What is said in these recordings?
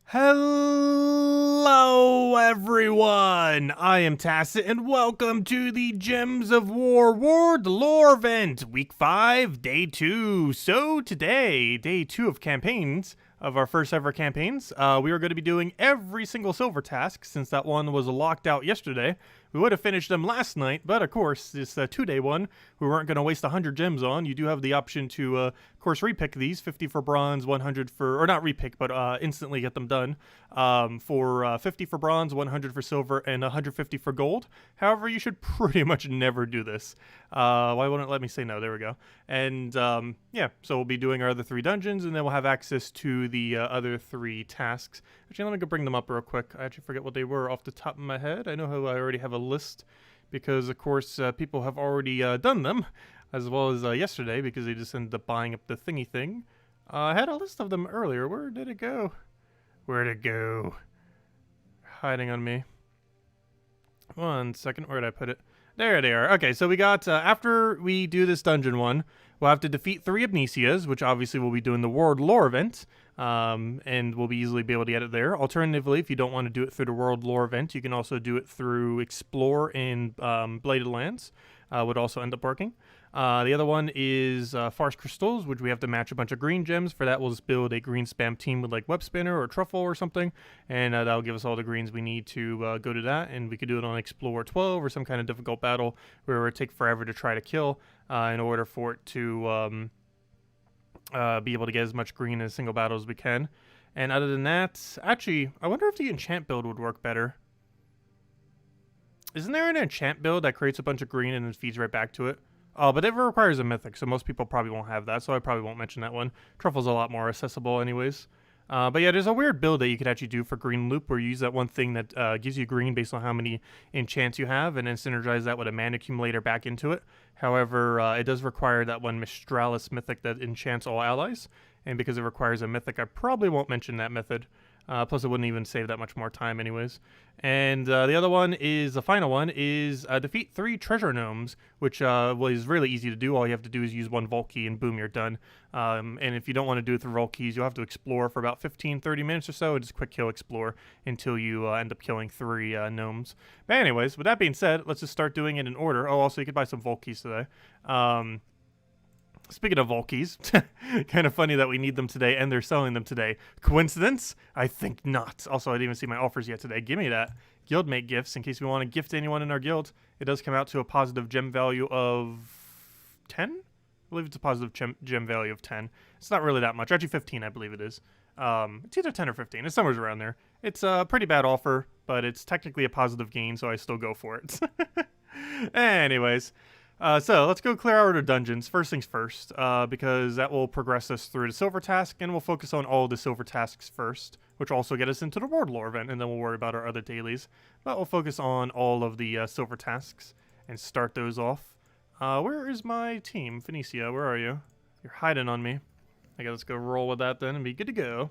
Hello, everyone! I am Tacet, and welcome to the Gems of War World Lore event, Week 5, Day 2. So today, Day 2 of campaigns, of our first ever campaigns, we are going to be doing every single silver task, since that one was locked out yesterday. We would have finished them last night, but of course, this 2-day one, we weren't going to waste 100 gems on. You do have the option to, of course, repick these, 50 for bronze, 100 for, or not repick, but instantly get them done, for 50 for bronze, 100 for silver, and 150 for gold. However, you should pretty much never do this. Why wouldn't it let me say no? There we go. And, yeah, so we'll be doing our other 3 dungeons, and then we'll have access to the other 3 tasks. Actually, let me go bring them up real quick. I actually forget what they were off the top of my head. I know how I already have a list because, of course, people have already done them, as well as yesterday, because they just ended up buying up the thingy thing. I had a list of them earlier. Where did it go? Where'd it go? Hiding on me. 1 second. Where did I put it? There they are. Okay, so we got, after we do this dungeon one, we'll have to defeat 3 amnesias, which obviously we'll be doing the World Lore event, and we'll be easily be able to get it there. Alternatively, if you don't want to do it through the World Lore event, you can also do it through Explore in Bladed Lands, would also end up working. The other one is Farce Crystals, which we have to match a bunch of green gems. For that, we'll just build a green spam team with like Web Spinner or Truffle or something, and that'll give us all the greens we need to go to that. And we could do it on Explore 12 or some kind of difficult battle where it would take forever to try to kill in order for it to be able to get as much green in a single battle as we can. And other than that, actually, I wonder if the enchant build would work better. Isn't there an enchant build that creates a bunch of green and then feeds right back to it? Oh, but it requires a mythic, so most people probably won't have that, so I probably won't mention that one. Truffle's a lot more accessible anyways. But yeah, there's a weird build that you could actually do for Green Loop, where you use that one thing that gives you green based on how many enchants you have, and then synergize that with a mana accumulator back into it. However, it does require that one Mistralis mythic that enchants all allies, and because it requires a mythic, I probably won't mention that method. Plus, it wouldn't even save that much more time anyways. And the other one is, the final one, is defeat 3 treasure gnomes, which is really easy to do. All you have to do is use 1 vault key and boom, you're done. And if you don't want to do it through vault keys, you'll have to explore for about 15-30 minutes or so, and just quick kill explore until you end up killing 3 gnomes. But anyways, with that being said, let's just start doing it in order. Oh, also, you could buy some vault keys today. Speaking of vault keys, kind of funny that we need them today and they're selling them today. Coincidence? I think not. Also, I didn't even see my offers yet today. Give me that. Guildmate gifts, in case we want to gift anyone in our guild. It does come out to a positive gem value of 10? I believe it's a positive gem value of 10. It's not really that much. Actually, 15, I believe it is. It's either 10 or 15. It's somewhere around there. It's a pretty bad offer, but it's technically a positive gain, so I still go for it. Anyways. So let's go clear out our dungeons. First things first, because that will progress us through the silver task, and we'll focus on all the silver tasks first, which will also get us into the World Lore event, and then we'll worry about our other dailies. But we'll focus on all of the silver tasks and start those off. Where is my team? Phoenicia, where are you? You're hiding on me. Okay, let's go roll with that then and be good to go.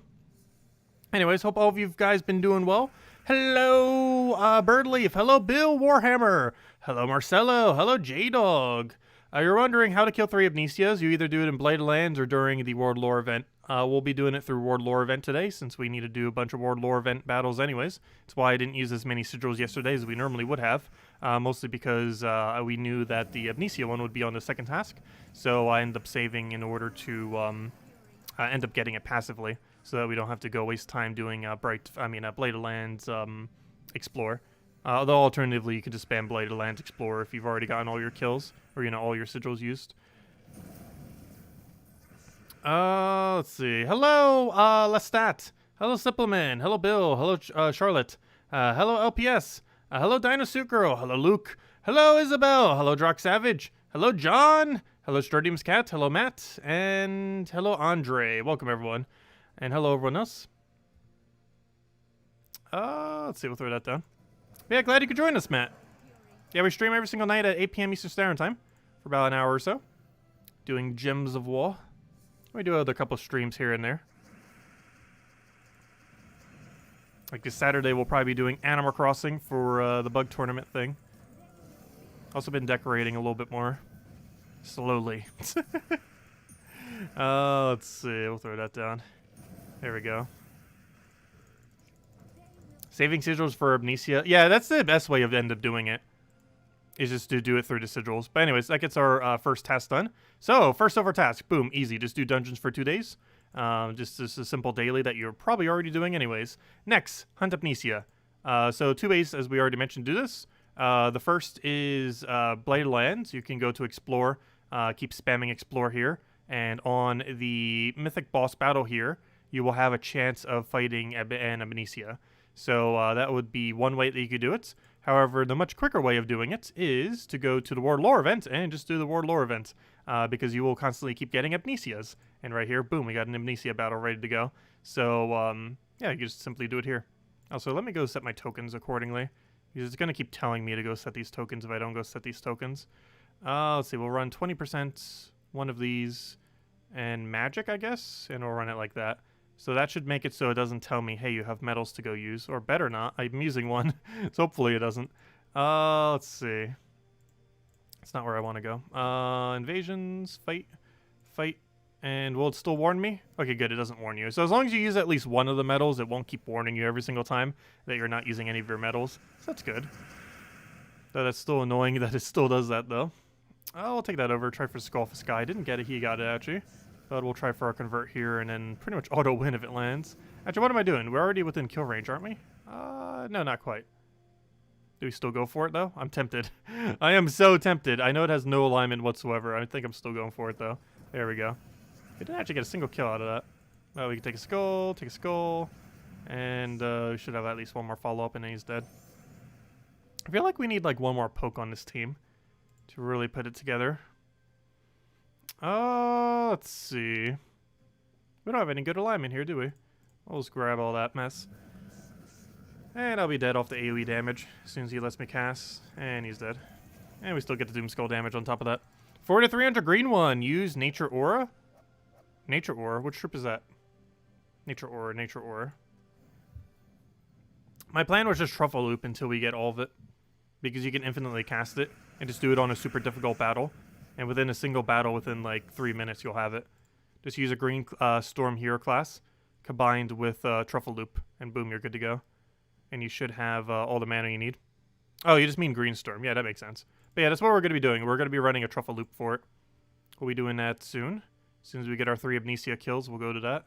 Anyways, hope all of you guys been doing well. Hello, Birdleaf. Hello, Bill Warhammer. Hello, Marcelo. Hello, J-Dog. You're wondering how to kill 3 amnesias. You either do it in Bladed Lands or during the World Lore event. We'll be doing it through World Lore event today, since we need to do a bunch of World Lore event battles anyways. That's why I didn't use as many sigils yesterday as we normally would have. Mostly because we knew that the amnesia one would be on the second task. So I ended up saving in order to end up getting it passively, so that we don't have to go waste time doing Bladed Lands Explore. Although alternatively, you could just spam Bladed Lands Explorer if you've already gotten all your kills, or all your sigils used. Let's see. Hello, Lestat. Hello, Suppleman. Hello, Bill. Hello, Charlotte. Hello, LPS. Hello, Dinosuit Girl. Hello, Luke. Hello, Isabel. Hello, Drock Savage. Hello, John. Hello, Stradium's Cat. Hello, Matt. And hello, Andre. Welcome, everyone. And hello, everyone else. Let's see. We'll throw that down. Yeah, glad you could join us, Matt. Yeah, we stream every single night at 8 p.m. Eastern Standard Time for about an hour or so, doing Gems of War. We do a couple streams here and there. Like this Saturday, we'll probably be doing Animal Crossing for the bug tournament thing. Also been decorating a little bit more. Slowly. Let's see. We'll throw that down. There we go. Saving sigils for amnesia. Yeah, that's the best way of end up doing it. Is just to do it through the sigils. But anyways, that gets our first task done. So, first over task. Boom. Easy. Just do dungeons for 2 days. Just a simple daily that you're probably already doing anyways. Next, hunt amnesia. So 2 ways, as we already mentioned, do this. The first is Blighted Lands. You can go to explore. Keep spamming explore here. And on the mythic boss battle here, you will have a chance of fighting an amnesia. So that would be one way that you could do it. However, the much quicker way of doing it is to go to the World Lore event and just do the World Lore event. Because you will constantly keep getting amnesias. And right here, boom, we got an amnesia battle ready to go. So, yeah, you just simply do it here. Also, let me go set my tokens accordingly. Because it's going to keep telling me to go set these tokens if I don't go set these tokens. Let's see, we'll run 20%, one of these, and magic, I guess? And we'll run it like that. So that should make it so it doesn't tell me, hey, you have metals to go use. Or better not. I'm using one. So hopefully it doesn't. Let's see. It's not where I want to go. Invasions, fight, and will it still warn me? Okay, good, it doesn't warn you. So as long as you use at least one of the metals, it won't keep warning you every single time that you're not using any of your metals. So that's good. Though that's still annoying that it still does that, though. I'll take that over, try for Skull for Sky. Didn't get it, he got it, actually. But we'll try for our convert here, and then pretty much auto-win if it lands. Actually, what am I doing? We're already within kill range, aren't we? No, not quite. Do we still go for it, though? I'm tempted. I am so tempted. I know it has no alignment whatsoever. I think I'm still going for it, though. There we go. We didn't actually get a single kill out of that. Well, we can take a skull, and we should have at least one more follow-up, and then he's dead. I feel like we need, like, one more poke on this team to really put it together. Let's see. We don't have any good alignment here, do we? I'll just grab all that mess. And I'll be dead off the AoE damage as soon as he lets me cast. And he's dead. And we still get the Doom Skull damage on top of that. 4 to 300 green one. Use Nature Aura. Nature Aura. Which trip is that? Nature Aura. My plan was just Truffle Loop until we get all of it. Because you can infinitely cast it. And just do it on a super difficult battle. And within a single battle, within like 3 minutes, you'll have it. Just use a green Storm Hero class. Combined with Truffle Loop. And boom, you're good to go. And you should have all the mana you need. Oh, you just mean Green Storm. Yeah, that makes sense. But yeah, that's what we're going to be doing. We're going to be running a Truffle Loop for it. We'll be doing that soon. As soon as we get our 3 Amnesia kills, we'll go to that.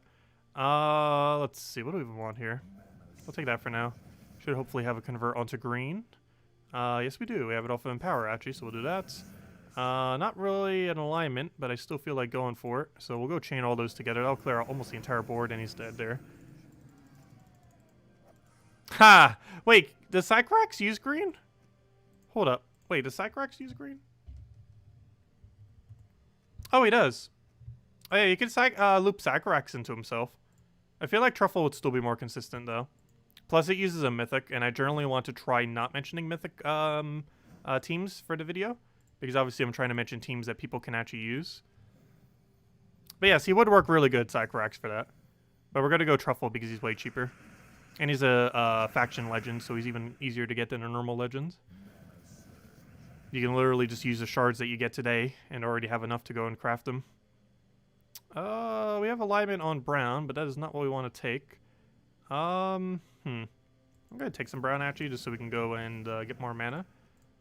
Let's see. What do we even want here? We'll take that for now. Should hopefully have a convert onto green. Yes, we do. We have it off of Empower, actually, so we'll do that. Not really an alignment, but I still feel like going for it. So we'll go chain all those together. That'll clear out almost the entire board, and he's dead there. Ha! Wait, does Cycrax use green? Hold up. Wait, does Cycrax use green? Oh, he does. Oh, yeah, you can loop Cycrax into himself. I feel like Truffle would still be more consistent, though. Plus, it uses a Mythic, and I generally want to try not mentioning Mythic teams for the video. Because obviously I'm trying to mention teams that people can actually use. But yes, he would work really good, Cycrax, for that. But we're going to go Truffle because he's way cheaper. And he's a faction legend, so he's even easier to get than a normal legend. You can literally just use the shards that you get today and already have enough to go and craft them. We have alignment on brown, but that is not what we want to take. I'm going to take some brown actually, just so we can go and get more mana.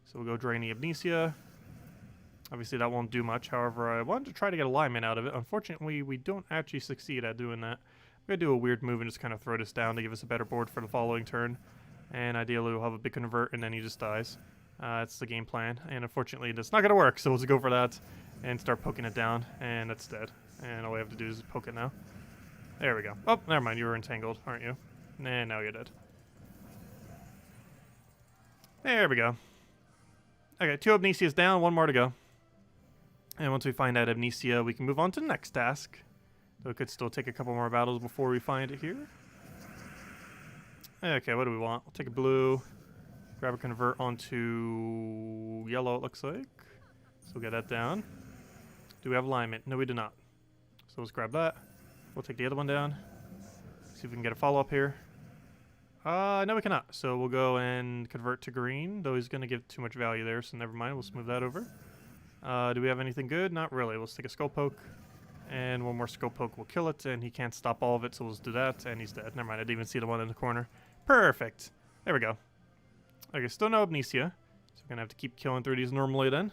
So we'll go drain the Amnesia. Obviously that won't do much, however I wanted to try to get alignment out of it. Unfortunately, we don't actually succeed at doing that. I'm going to do a weird move and just kind of throw this down to give us a better board for the following turn. And ideally we'll have a big convert and then he just dies. That's the game plan. And unfortunately it's not going to work, so we'll just go for that and start poking it down. And that's dead. And all we have to do is poke it now. There we go. Oh, never mind. You were entangled, aren't you? And now you're dead. There we go. Okay, 2 Amnesias down, 1 more to go. And once we find that Amnesia, we can move on to the next task. Though it could still take a couple more battles before we find it here. Okay, what do we want? We'll take a blue. Grab a convert onto yellow, it looks like. So we'll get that down. Do we have alignment? No, we do not. So let's grab that. We'll take the other one down. See if we can get a follow-up here. No, we cannot. So we'll go and convert to green, though he's going to give too much value there, so never mind. We'll smooth that over. Do we have anything good? Not really. Let's take a skull poke. And one more skull poke will kill it, and he can't stop all of it, so we'll just do that, and he's dead. Never mind, I didn't even see the one in the corner. Perfect. There we go. Okay, still no amnesia, so we're gonna have to keep killing through these normally then,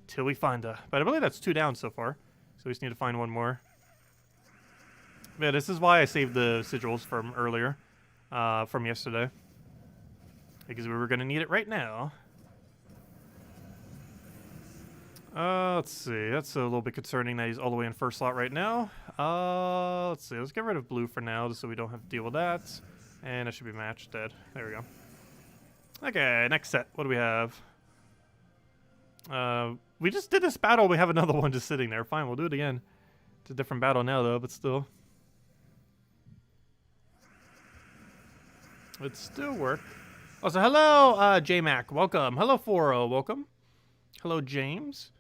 till we find a... But I believe that's 2 down so far, so we just need to find one more. Yeah, this is why I saved the sigils from earlier, from yesterday. Because we were gonna need it right now. Let's see. That's a little bit concerning that he's all the way in first slot right now. Let's see. Let's get rid of blue for now, just so we don't have to deal with that. And it should be matched. Dead. There we go. Okay, next set. What do we have? We just did this battle. We have another one just sitting there. Fine, we'll do it again. It's a different battle now, though, but still. It'd still work. Also, hello, J-Mac. Welcome. Hello, 40. Welcome. Hello, James.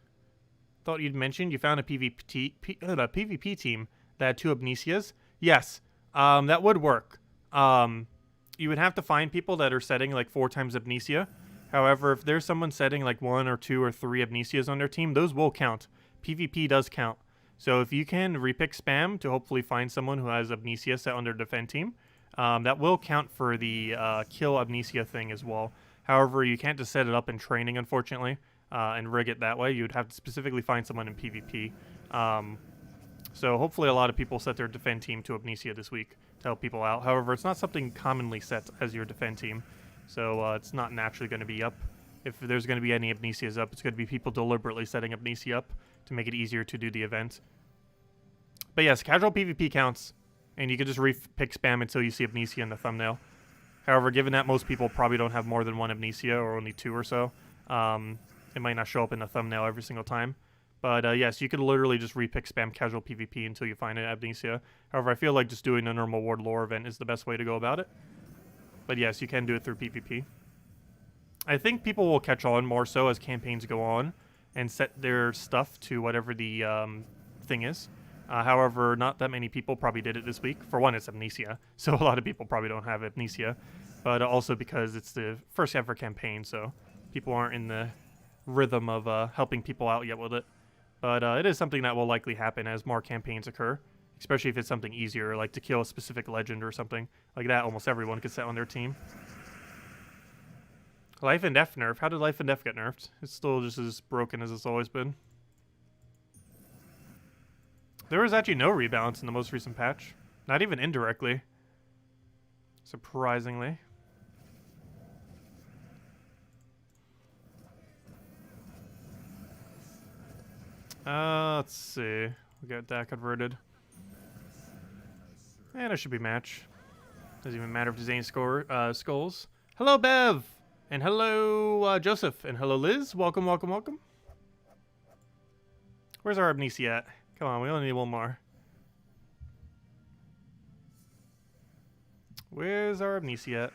Thought you'd mentioned you found a PvP team that had 2 amnesias. Yes, that would work. You would have to find people that are setting like 4 times amnesia. However, if there's someone setting like 1 or 2 or 3 amnesias on their team, those will count. PvP does count. So if you can repick spam to hopefully find someone who has amnesia set on their defend team, that will count for the kill amnesia thing as well. However, you can't just set it up in training, unfortunately. And rig it that way. You'd have to specifically find someone in PvP. So hopefully a lot of people set their defend team to amnesia this week to help people out. However, it's not something commonly set as your defend team. So it's not naturally going to be up. If there's going to be any amnesias up, it's going to be people deliberately setting amnesia up to make it easier to do the event. But yes, casual PvP counts. And you can just re-pick spam until you see amnesia in the thumbnail. However, given that most people probably don't have more than 1 amnesia or only 2 or so, it might not show up in the thumbnail every single time. But yes, you could literally just repick spam casual PvP until you find an amnesia. However, I feel like just doing a normal Ward lore event is the best way to go about it. But yes, you can do it through PvP. I think people will catch on more so as campaigns go on and set their stuff to whatever the thing is. However, not that many people probably did it this week. For one, it's amnesia, so a lot of people probably don't have amnesia. But also because it's the first ever campaign, so people aren't in the rhythm of helping people out yet with it. But it is something that will likely happen as more campaigns occur, especially if it's something easier, like to kill a specific legend or something like that. Almost everyone could set on their team. Life and Death nerf. How did Life and Death get nerfed? It's still just as broken as it's always been. There was actually no rebalance in the most recent patch. Not even indirectly. Surprisingly. Let's see. We got that converted. And it should be match. Doesn't even matter if there's any skulls. Hello, Bev! And hello, Joseph. And hello, Liz. Welcome, welcome, welcome. Where's our amnesia at? Come on, we only need one more. Where's our amnesia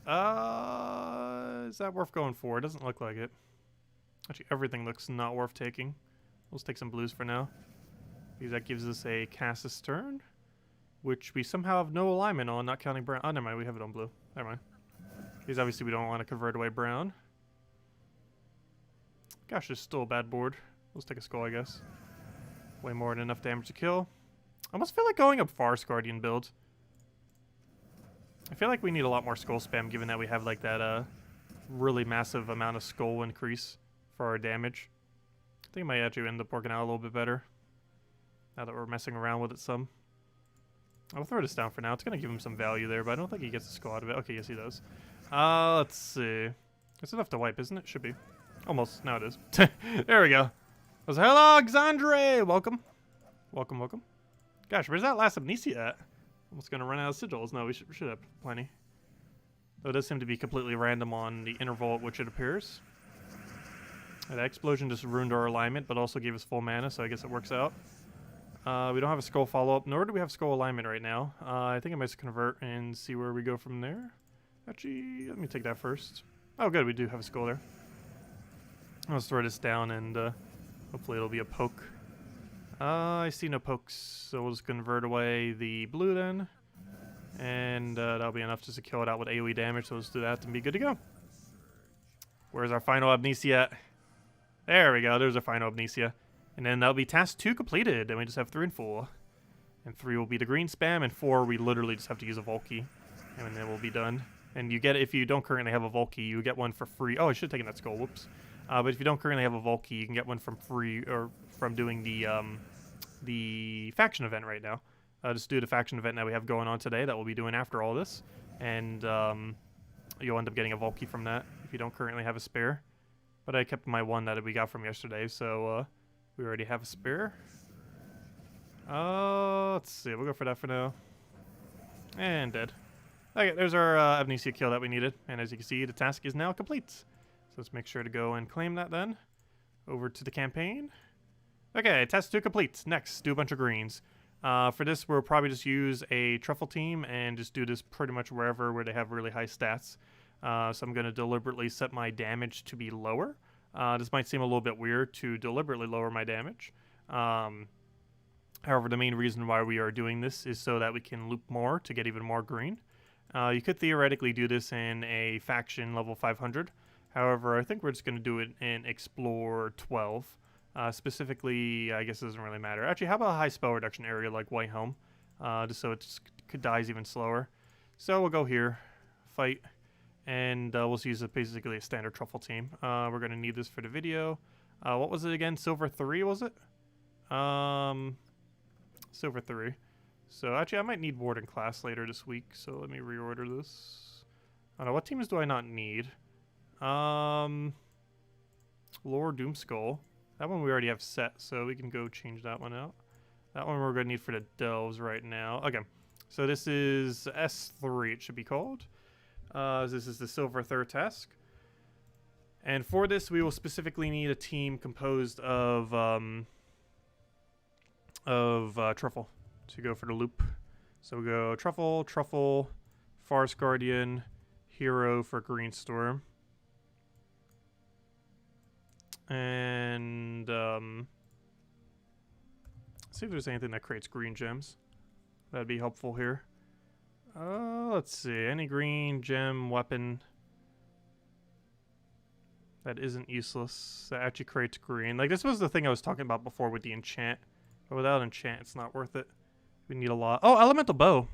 at? Is that worth going for? It doesn't look like it. Actually, everything looks not worth taking. We'll just take some blues for now. Because that gives us a Cassis turn, which we somehow have no alignment on, not counting brown. Oh, never mind, we have it on blue. Never mind. Because obviously we don't want to convert away brown. Gosh, it's still a bad board. Let's take a skull, I guess. Way more than enough damage to kill. I almost feel like going up Forest Guardian build. I feel like we need a lot more skull spam, given that we have like that really massive amount of skull increase for our damage. I think it might actually end up working out a little bit better now that we're messing around with it some. I'll throw this down for now. It's going to give him some value there, but I don't think he gets a skull out of it. Okay, yes, he does. Let's see. It's enough to wipe, isn't it? Should be. Almost. Now it is. There we go. Hello, Alexandre! Welcome. Welcome, welcome. Gosh, where's that last amnesia at? Almost going to run out of sigils. No, we should have plenty. Though it does seem to be completely random on the interval at which it appears. That explosion just ruined our alignment, but also gave us full mana, so I guess it works out. We don't have a skull follow-up, nor do we have skull alignment right now. I think I might just convert and see where we go from there. Actually, let me take that first. Oh, good, we do have a skull there. Let's throw this down, and hopefully it'll be a poke. I see no pokes, so we'll just convert away the blue then. And that'll be enough just to kill it out with AoE damage, so let's do that and be good to go. Where's our final amnesia at? There we go, there's our final amnesia. And then that'll be task 2 completed, and we just have 3 and 4. And 3 will be the green spam, and 4 we literally just have to use a Volky. And then we'll be done. And you get, if you don't currently have a Volky, you get one for free. Oh, I should have taken that skull, whoops. But if you don't currently have a Volky, you can get one from free, or from doing the faction event right now. Just do the faction event that we have going on today that we'll be doing after all this. And you'll end up getting a Volky from that if you don't currently have a spare. But I kept my one that we got from yesterday, so we already have a spare. Let's see, we'll go for that for now. And dead. Okay, there's our amnesia kill that we needed. And as you can see, the task is now complete. So let's make sure to go and claim that then. Over to the campaign. Okay, task 2 complete. Next, do a bunch of greens. For this, we'll probably just use a Truffle team and just do this pretty much wherever where they have really high stats. So I'm going to deliberately set my damage to be lower. This might seem a little bit weird to deliberately lower my damage. However, the main reason why we are doing this is so that we can loop more to get even more green. You could theoretically do this in a faction level 500. However, I think we're just going to do it in Explore 12. Specifically, I guess it doesn't really matter. Actually, how about a high spell reduction area like White Helm? Just so it dies even slower. So we'll go here, fight, and we'll use basically a standard Truffle team. We're going to need this for the video. What was it again? Silver 3, was it? Silver 3. So actually, I might need Warden class later this week, so let me reorder this. I don't know, what teams do I not need? Lore Doomskull. That one we already have set, so we can go change that one out. That one we're going to need for the delves right now. Okay, so this is S3, it should be called. This is the Silver 3rd task. And for this, we will specifically need a team composed of Truffle to go for the loop. So we go Truffle, Truffle, Forest Guardian, Hero for Green Storm. And see if there's anything that creates green gems. That'd be helpful here. Let's see. Any green gem weapon that isn't useless that actually creates green. Like, this was the thing I was talking about before with the enchant. But without enchant, it's not worth it. We need a lot. Oh, elemental bow.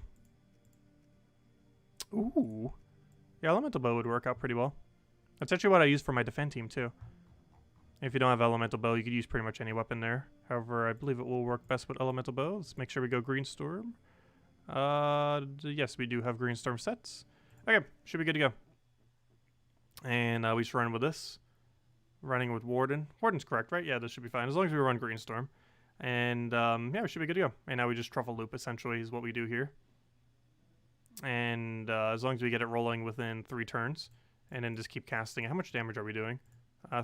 Ooh. Yeah, elemental bow would work out pretty well. That's actually what I use for my defend team, too. If you don't have elemental bow, you could use pretty much any weapon there. However, I believe it will work best with elemental bow. Let's make sure we go green storm. Yes, we do have green storm sets. Okay, should be good to go. And we should run with this. Running with Warden. Warden's correct, right? Yeah, this should be fine. As long as we run green storm. And yeah, we should be good to go. And now we just Truffle loop, essentially, is what we do here. And as long as we get it rolling within 3 turns. And then just keep casting. How much damage are we doing?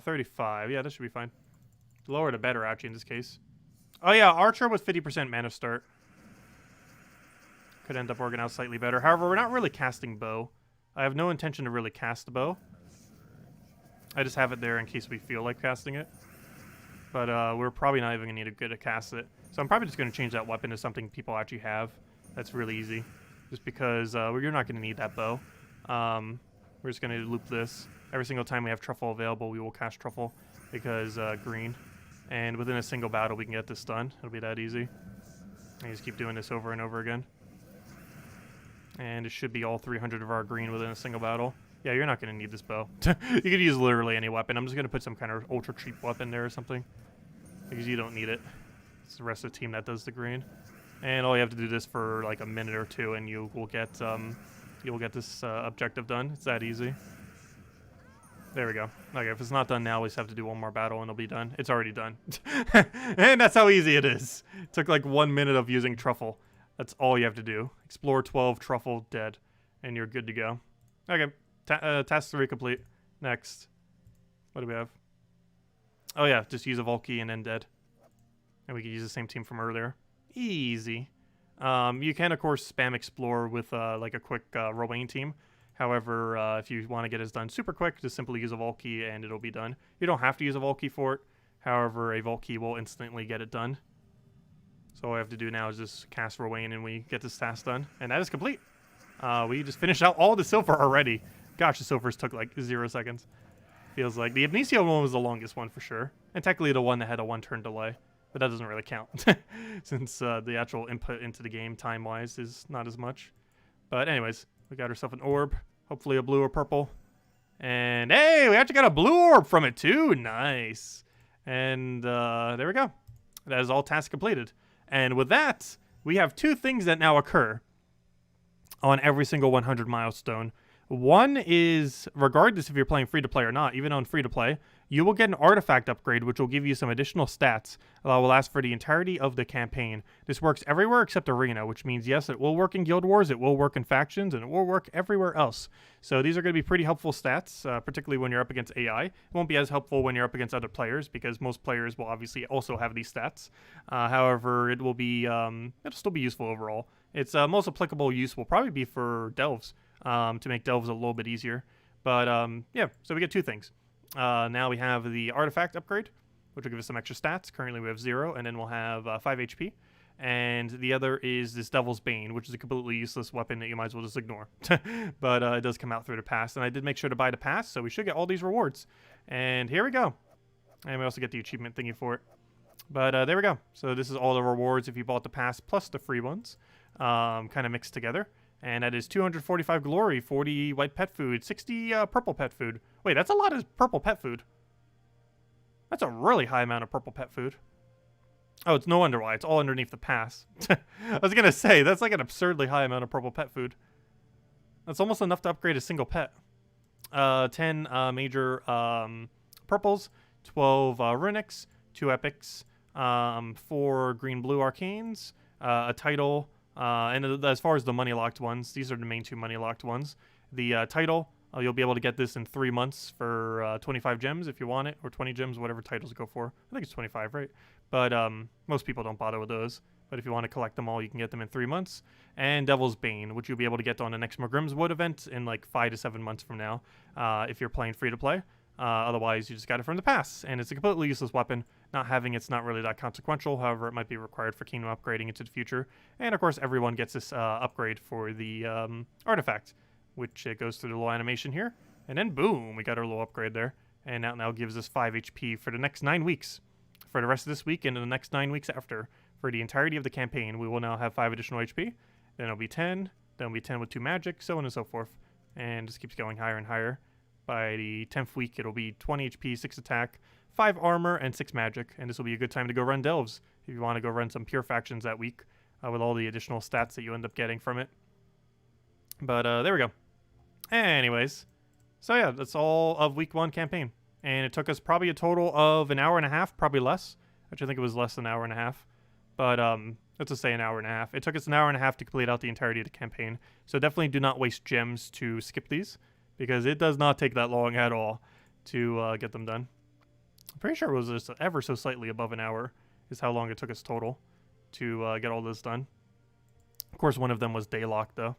35. Yeah, this should be fine. The lower the better, actually, in this case. Oh yeah, Archer with 50% mana start. Could end up working out slightly better. However, we're not really casting bow. I have no intention to really cast the bow. I just have it there in case we feel like casting it. But we're probably not even going to need a good to cast it. So I'm probably just going to change that weapon to something people actually have. That's really easy. Just because you're not going to need that bow. We're just going to loop this. Every single time we have Truffle available, we will cast Truffle. Because green. And within a single battle, we can get this done. It'll be that easy. And just keep doing this over and over again. And it should be all 300 of our green within a single battle. Yeah, you're not going to need this bow. You could use literally any weapon. I'm just going to put some kind of ultra cheap weapon there or something. Because you don't need it. It's the rest of the team that does the green. And all you have to do this for like a minute or 2 and you will get this objective done. It's that easy. There we go. Okay, if it's not done now, we just have to do one more battle and it'll be done. It's already done. And that's how easy it is. It took like 1 minute of using Truffle. That's all you have to do. Explore 12, Truffle, dead. And you're good to go. Okay, task 3 complete. Next. What do we have? Oh yeah, just use a Volky and then dead. And we can use the same team from earlier. Easy. You can, of course, spam Explore with like a quick Rowain team. However, if you want to get this done super quick, just simply use a Volky and it'll be done. You don't have to use a Volky for it. However, a Volky will instantly get it done. So all I have to do now is just cast Rowain and we get this task done. And that is complete. We just finished out all the silver already. Gosh, the silvers took like 0 seconds. Feels like the amnesia one was the longest one for sure. And technically the one that had a 1 turn delay. but that doesn't really count since the actual input into the game time-wise is not as much. But anyways, we got ourselves an orb, hopefully a blue or purple. And hey, we actually got a blue orb from it too. Nice. And there we go. That is all tasks completed. And with that, we have two things that now occur on every single 100 milestone. One is, regardless if you're playing free-to-play or not, even on free-to-play, you will get an artifact upgrade, which will give you some additional stats that will last for the entirety of the campaign. This works everywhere except Arena, which means, yes, it will work in Guild Wars, it will work in Factions, and it will work everywhere else. So these are going to be pretty helpful stats, particularly when you're up against AI. It won't be as helpful when you're up against other players, because most players will obviously also have these stats. However, it will be, it'll still be useful overall. Its most applicable use will probably be for delves, to make delves a little bit easier. But yeah, so we get two things. Now we have the artifact upgrade, which will give us some extra stats. Currently we have 0, and then we'll have 5 HP. And the other is this Devil's Bane, which is a completely useless weapon that you might as well just ignore. But it does come out through the pass, and I did make sure to buy the pass, so we should get all these rewards. And here we go. And we also get the achievement thingy for it. But there we go. So this is all the rewards if you bought the pass, plus the free ones, kind of mixed together. And that is 245 glory, 40 white pet food, 60 purple pet food. Wait, that's a lot of purple pet food. That's a really high amount of purple pet food. Oh, it's no wonder why. It's all underneath the pass. I was going to say, that's like an absurdly high amount of purple pet food. That's almost enough to upgrade a single pet. 10 major purples, 12 runics, 2 epics, 4 green-blue arcanes, a title. And as far as the money-locked ones, these are the main 2 money-locked ones. The title, you'll be able to get this in 3 months for 25 gems if you want it, or 20 gems, whatever titles go for. I think it's 25, right? But most people don't bother with those. But if you want to collect them all, you can get them in 3 months. And Devil's Bane, which you'll be able to get on the next Magrim's Wood event in like 5 to 7 months from now, if you're playing free-to-play. Otherwise, you just got it from the pass, and it's a completely useless weapon. Not having it's not really that consequential, however, it might be required for kingdom upgrading into the future. And of course, everyone gets this upgrade for the artifact, which goes through the little animation here. And then boom, we got our little upgrade there. And that now gives us 5 HP for the next 9 weeks. For the rest of this week and the next 9 weeks after. For the entirety of the campaign, we will now have 5 additional HP. Then it'll be 10, then it'll be 10 with 2 magic, so on and so forth. And just keeps going higher and higher. By the 10th week, it'll be 20 HP, 6 attack, 5 armor, and 6 magic. And this will be a good time to go run delves if you want to go run some pure factions that week with all the additional stats that you end up getting from it. But there we go. Anyways, so yeah, that's all of week 1 campaign. And it took us probably a total of an hour and a half, probably less. Actually, I think it was less than an hour and a half. But let's just say an hour and a half. It took us an hour and a half to complete out the entirety of the campaign. So definitely do not waste gems to skip these, because it does not take that long at all to get them done. I'm pretty sure it was just ever so slightly above an hour is how long it took us total to get all this done. Of course, one of them was day locked, though.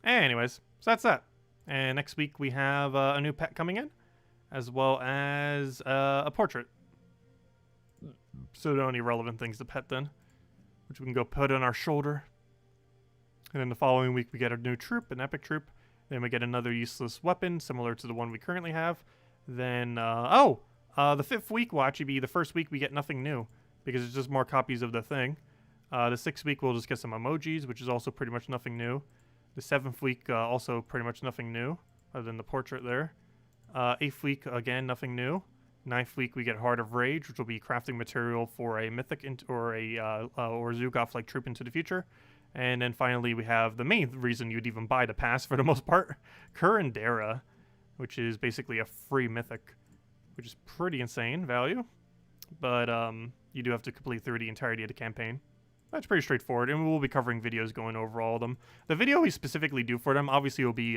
Anyways, so that's that. And next week we have a new pet coming in, as well as a portrait. So there are only relevant things to pet then, which we can go put on our shoulder. And then the following week we get a new troop, an epic troop. Then we get another useless weapon, similar to the one we currently have. Then, the 5th week will actually be the first week we get nothing new, because it's just more copies of the thing. The 6th week we'll just get some emojis, which is also pretty much nothing new. The 7th week, also pretty much nothing new, other than the portrait there. 8th week, again, nothing new. 9th week we get Heart of Rage, which will be crafting material for a mythic or Zugoth-like troop into the future. And then finally we have the main reason you'd even buy the pass for the most part, Curandera, which is basically a free mythic, which is pretty insane value. But you do have to complete through the entirety of the campaign. That's pretty straightforward, and we will be covering videos going over all of them. The video we specifically do for them, obviously, will be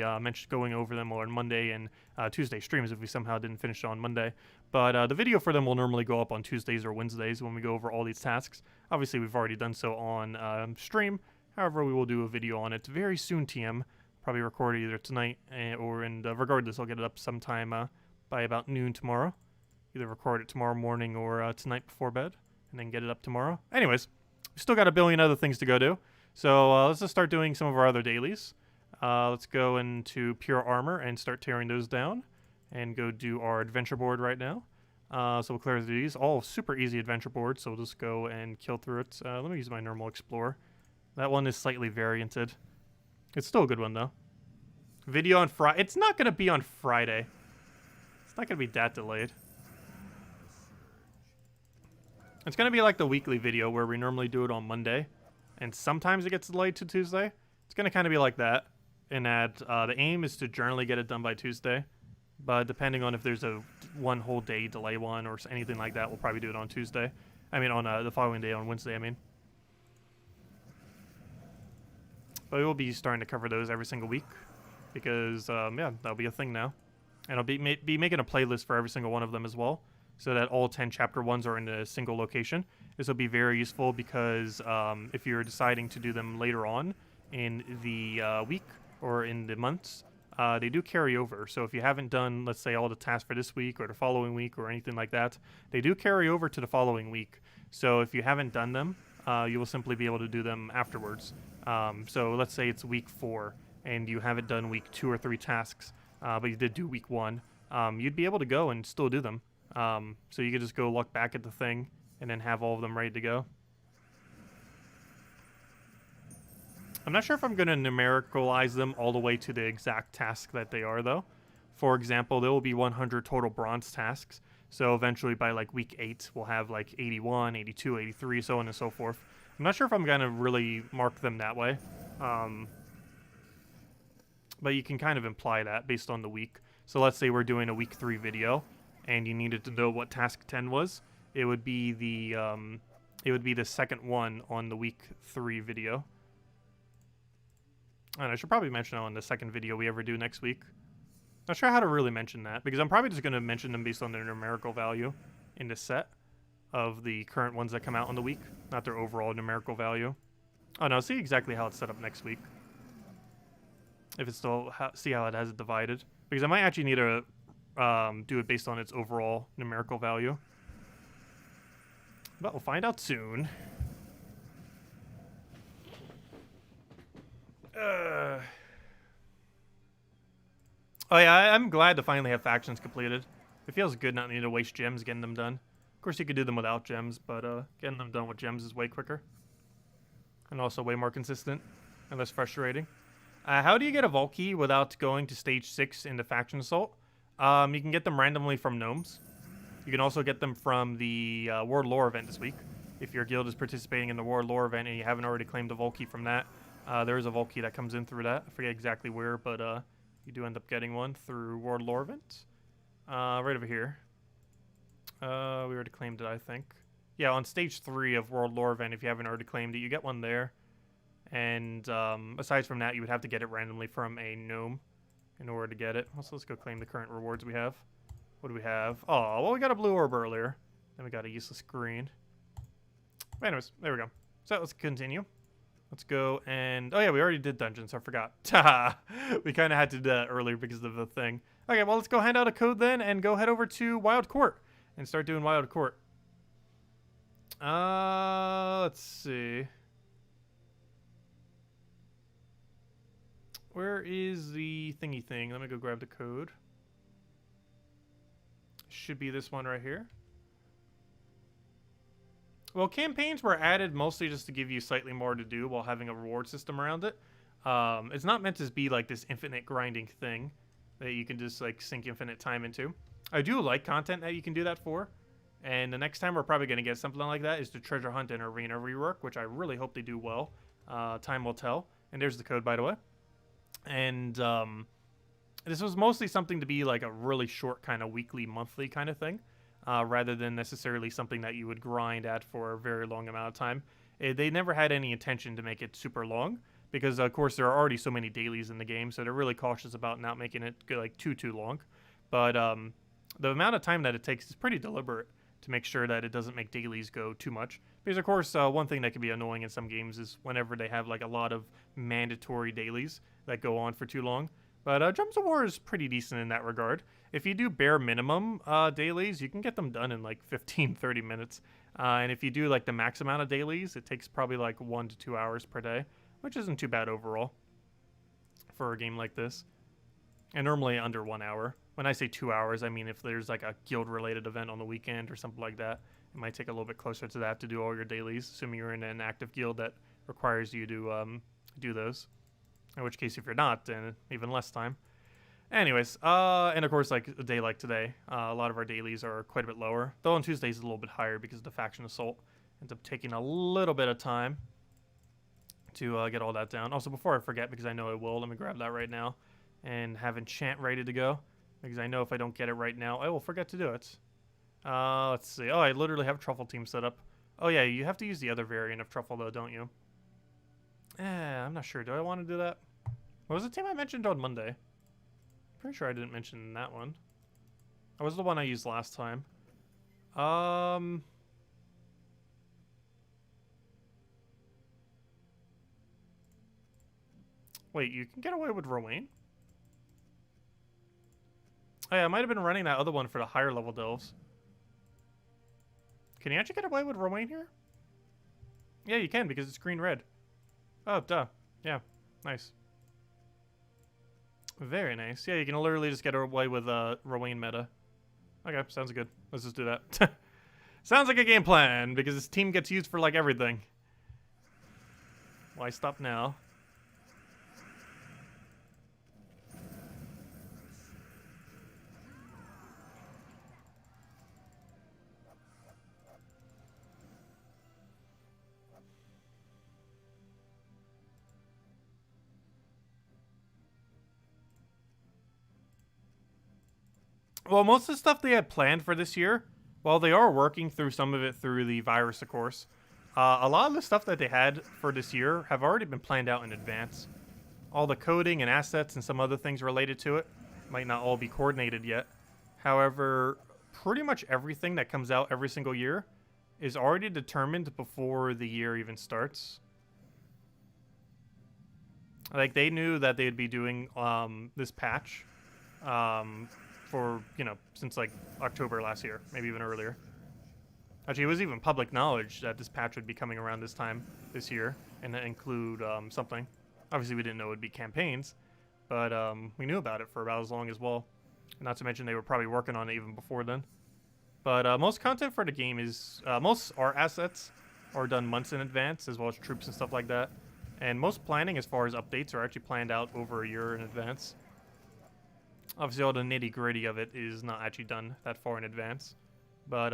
going over them on Monday and Tuesday streams if we somehow didn't finish on Monday. But the video for them will normally go up on Tuesdays or Wednesdays when we go over all these tasks. Obviously, we've already done so on stream. However, we will do a video on it very soon, TM. Probably record it either tonight and regardless, I'll get it up sometime by about noon tomorrow. Either record it tomorrow morning or tonight before bed, and then get it up tomorrow. Anyways. We still got a billion other things to go do. So let's just start doing some of our other dailies. Let's go into Pure Armor and start tearing those down. And go do our adventure board right now. So we'll clear these. All super easy adventure boards, so we'll just go and kill through it. Let me use my normal Explorer. That one is slightly varianted. It's still a good one, though. Video on Friday. It's not going to be on Friday. It's not going to be that delayed. It's going to be like the weekly video where we normally do it on Monday. And sometimes it gets delayed to Tuesday. It's going to kind of be like that. In that the aim is to generally get it done by Tuesday. But depending on if there's a one whole day delay one or anything like that, we'll probably do it on Tuesday. I mean, on the following day, on Wednesday, I mean. But we'll be starting to cover those every single week. Because, yeah, that'll be a thing now. And I'll be making a playlist for every single one of them as well. So that all 10 chapter ones are in a single location. This will be very useful because if you're deciding to do them later on in the week or in the months, they do carry over. So if you haven't done, let's say, all the tasks for this week or the following week or anything like that, they do carry over to the following week. So if you haven't done them, you will simply be able to do them afterwards. So let's say it's week 4 and you haven't done week 2 or 3 tasks, but you did do week 1, you'd be able to go and still do them. So you could just go look back at the thing and then have all of them ready to go. I'm not sure if I'm going to numericalize them all the way to the exact task that they are, though. For example, there will be 100 total bronze tasks. So eventually by like week 8, we'll have like 81, 82, 83, so on and so forth. I'm not sure if I'm going to really mark them that way. But you can kind of imply that based on the week. So let's say we're doing a week 3 video and you needed to know what task 10 was. It would be the second one on the week 3 video. And I should probably mention that on the second video we ever do next week. Not sure how to really mention that, because I'm probably just going to mention them based on their numerical value in the set of the current ones that come out on the week, not their overall numerical value. Oh no, see exactly how it's set up next week. If it's still, see how it has it divided. Because I might actually need to do it based on its overall numerical value. But we'll find out soon. Oh yeah, I'm glad to finally have factions completed. It feels good not needing to waste gems getting them done. Of course you could do them without gems, but getting them done with gems is way quicker. And also way more consistent and less frustrating. How do you get a vault key without going to stage 6 in the faction assault? You can get them randomly from gnomes. You can also get them from the World Lore event this week. If your guild is participating in the World Lore event and you haven't already claimed a vault key from that, there is a vault key that comes in through that. I forget exactly where, but you do end up getting one through World Lore event. Right over here. We already claimed it, I think. Yeah, on stage 3 of World Lore event, if you haven't already claimed it, you get one there. And aside from that, you would have to get it randomly from a gnome in order to get it. So let's go claim the current rewards we have. What do we have? Oh, well, we got a blue orb earlier. Then we got a useless green. Anyways, there we go. So let's continue. Let's go and... Oh, yeah, we already did dungeons. I forgot. We kind of had to do that earlier because of the thing. Okay, well, let's go hand out a code then and go head over to Wild Court and start doing Wild Court. Let's see. Where is the thingy thing? Let me go grab the code. Should be this one right here. Well, campaigns were added mostly just to give you slightly more to do while having a reward system around it. It's not meant to be like this infinite grinding thing that you can just like sink infinite time into. I do like content that you can do that for. And the next time we're probably going to get something like that is the treasure hunt and arena rework, which I really hope they do well. Time will tell. And there's the code, by the way. And this was mostly something to be like a really short kind of weekly, monthly kind of thing, rather than necessarily something that you would grind at for a very long amount of time. They never had any intention to make it super long because, of course, there are already so many dailies in the game, so they're really cautious about not making it go like too long. But the amount of time that it takes is pretty deliberate to make sure that it doesn't make dailies go too much. Because, of course, one thing that can be annoying in some games is whenever they have like a lot of mandatory dailies that go on for too long. But Drums of War is pretty decent in that regard. If you do bare minimum dailies, you can get them done in like 15-30 minutes. And if you do like the max amount of dailies, it takes probably like 1 to 2 hours per day, which isn't too bad overall for a game like this. And normally under 1 hour. When I say 2 hours, I mean if there's like a guild-related event on the weekend or something like that, it might take a little bit closer to that to do all your dailies, assuming you're in an active guild that requires you to do those. In which case, if you're not, then even less time. Anyways, and of course, like a day like today, a lot of our dailies are quite a bit lower. Though on Tuesdays, it's a little bit higher because the faction assault ends up taking a little bit of time to get all that down. Also, before I forget, because I know I will, let me grab that right now and have enchant ready to go. Because I know if I don't get it right now, I will forget to do it. Let's see. Oh, I literally have Truffle team set up. Oh yeah, you have to use the other variant of Truffle though, don't you? I'm not sure. Do I want to do that? What was the team I mentioned on Monday? Pretty sure I didn't mention that one. That was the one I used last time. Wait, you can get away with Rowan? Oh yeah, I might have been running that other one for the higher level delves. Can you actually get away with Rowan here? Yeah, you can because it's green-red. Oh, duh. Yeah, nice. Very nice. Yeah, you can literally just get away with Rowan meta. Okay, sounds good. Let's just do that. Sounds like a game plan, because this team gets used for, like, everything. Why stop now? Well, most of the stuff they had planned for this year, while they are working through some of it through the virus, of course, a lot of the stuff that they had for this year have already been planned out in advance. All the coding and assets and some other things related to it might not all be coordinated yet. However, pretty much everything that comes out every single year is already determined before the year even starts. Like, they knew that they'd be doing this patch for, you know, since like October last year, maybe even earlier. Actually, it was even public knowledge that this patch would be coming around this time this year and include something. Obviously, we didn't know it would be campaigns, but we knew about it for about as long as well. Not to mention they were probably working on it even before then. But most content for the game is, most art assets are done months in advance, as well as troops and stuff like that. And most planning as far as updates are actually planned out over a year in advance. Obviously, all the nitty-gritty of it is not actually done that far in advance. But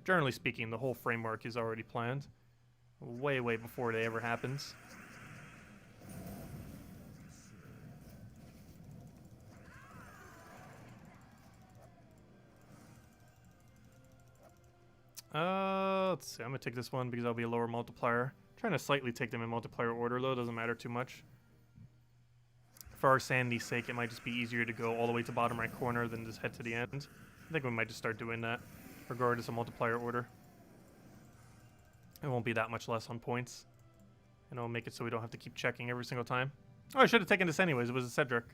generally speaking, the whole framework is already planned way, way before it ever happens. Let's see. I'm going to take this one because I'll be a lower multiplier. I'm trying to slightly take them in multiplier order, though. It doesn't matter too much. For our sanity's sake, it might just be easier to go all the way to bottom right corner than just head to the end. I think we might just start doing that, regardless of multiplier order. It won't be that much less on points. And it'll make it so we don't have to keep checking every single time. Oh, I should have taken this anyways. It was a Cedric.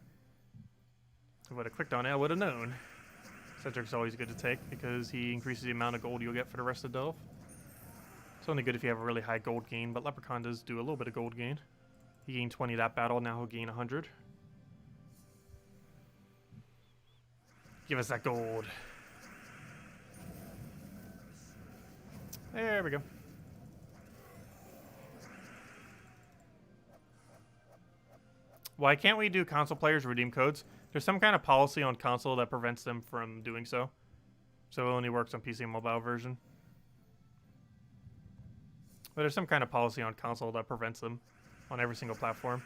If I would have clicked on it, I would have known. Cedric's always good to take because he increases the amount of gold you'll get for the rest of the delve. It's only good if you have a really high gold gain, but Leprechaun does do a little bit of gold gain. He gained 20 that battle, now he'll gain 100. Give us that gold. There we go. Why can't we do console players redeem codes? There's some kind of policy on console that prevents them from doing so. So it only works on PC and mobile version. But there's some kind of policy on console that prevents them on every single platform.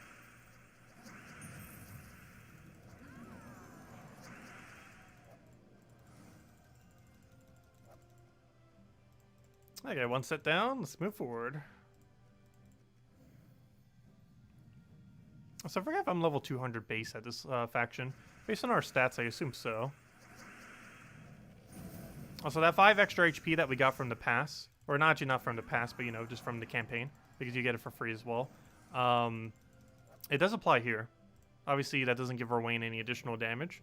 Okay, one set down. Let's move forward. So I forget if I'm level 200 base at this faction. Based on our stats, I assume so. Also, that 5 extra HP that we got from the pass, or not actually not from the pass, but you know, just from the campaign, because you get it for free as well. It does apply here. Obviously, that doesn't give Rowan any additional damage.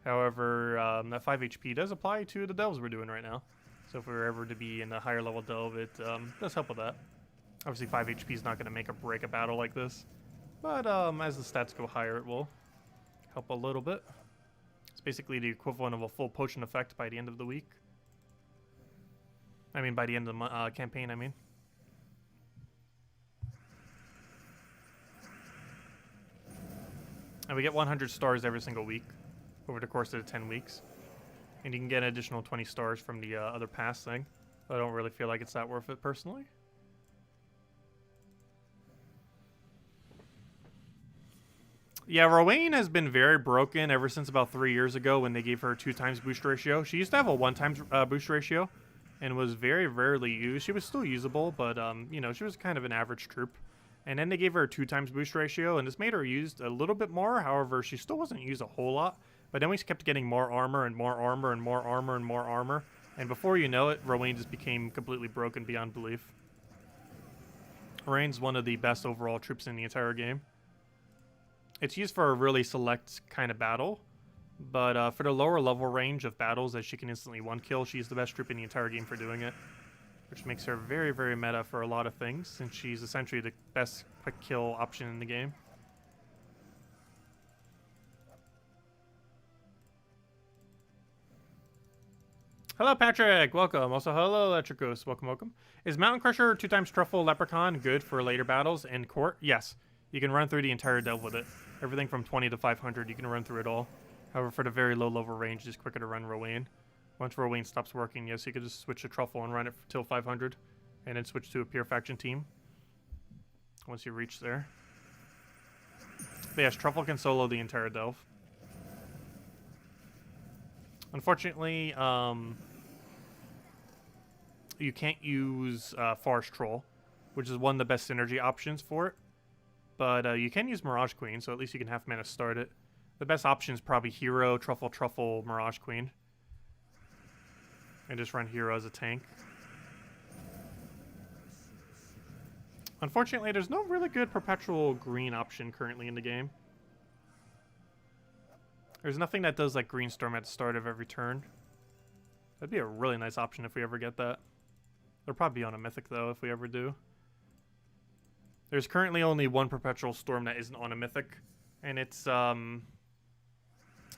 However, that 5 HP does apply to the delves we're doing right now. So if we were ever to be in a higher level delve, it does help with that. Obviously, 5 HP is not going to make or break a battle like this. But as the stats go higher, it will help a little bit. It's basically the equivalent of a full potion effect by the end of the week. I mean, by the end of the campaign, I mean. And we get 100 stars every single week over the course of the 10 weeks. And you can get an additional 20 stars from the other pass thing. But I don't really feel like it's that worth it personally. Yeah, Rowan has been very broken ever since about 3 years ago when they gave her 2x boost ratio. She used to have a 1x boost ratio and was very rarely used. She was still usable, but you know, she was kind of an average troop. And then they gave her a 2x boost ratio, and this made her used a little bit more. However, she still wasn't used a whole lot. But then we kept getting more armor and more armor and more armor and more armor. And before you know it, Rowan just became completely broken beyond belief. Rowan's one of the best overall troops in the entire game. It's used for a really select kind of battle, but for the lower level range of battles that she can instantly one-kill, she's the best troop in the entire game for doing it, which makes her very, very meta for a lot of things, since she's essentially the best quick kill option in the game. Hello, Patrick. Welcome. Also, hello, Electricos. Welcome, welcome. Is Mountain Crusher 2x Truffle Leprechaun good for later battles in court? Yes. You can run through the entire delve with it. Everything from 20 to 500, you can run through it all. However, for the very low level range, it's quicker to run Rowan. Once Rowan stops working, yes, you can just switch to Truffle and run it till 500, and then switch to a pure faction team once you reach there. But yes, Truffle can solo the entire delve. Unfortunately, you can't use Forest Troll, which is one of the best synergy options for it. But you can use Mirage Queen, so at least you can half mana start it. The best option is probably Hero, Truffle, Truffle, Mirage Queen. And just run Hero as a tank. Unfortunately, there's no really good perpetual green option currently in the game. There's nothing that does like Green Storm at the start of every turn. That'd be a really nice option if we ever get that. It'll probably be on a Mythic though if we ever do. There's currently only one Perpetual Storm that isn't on a Mythic, and it's, I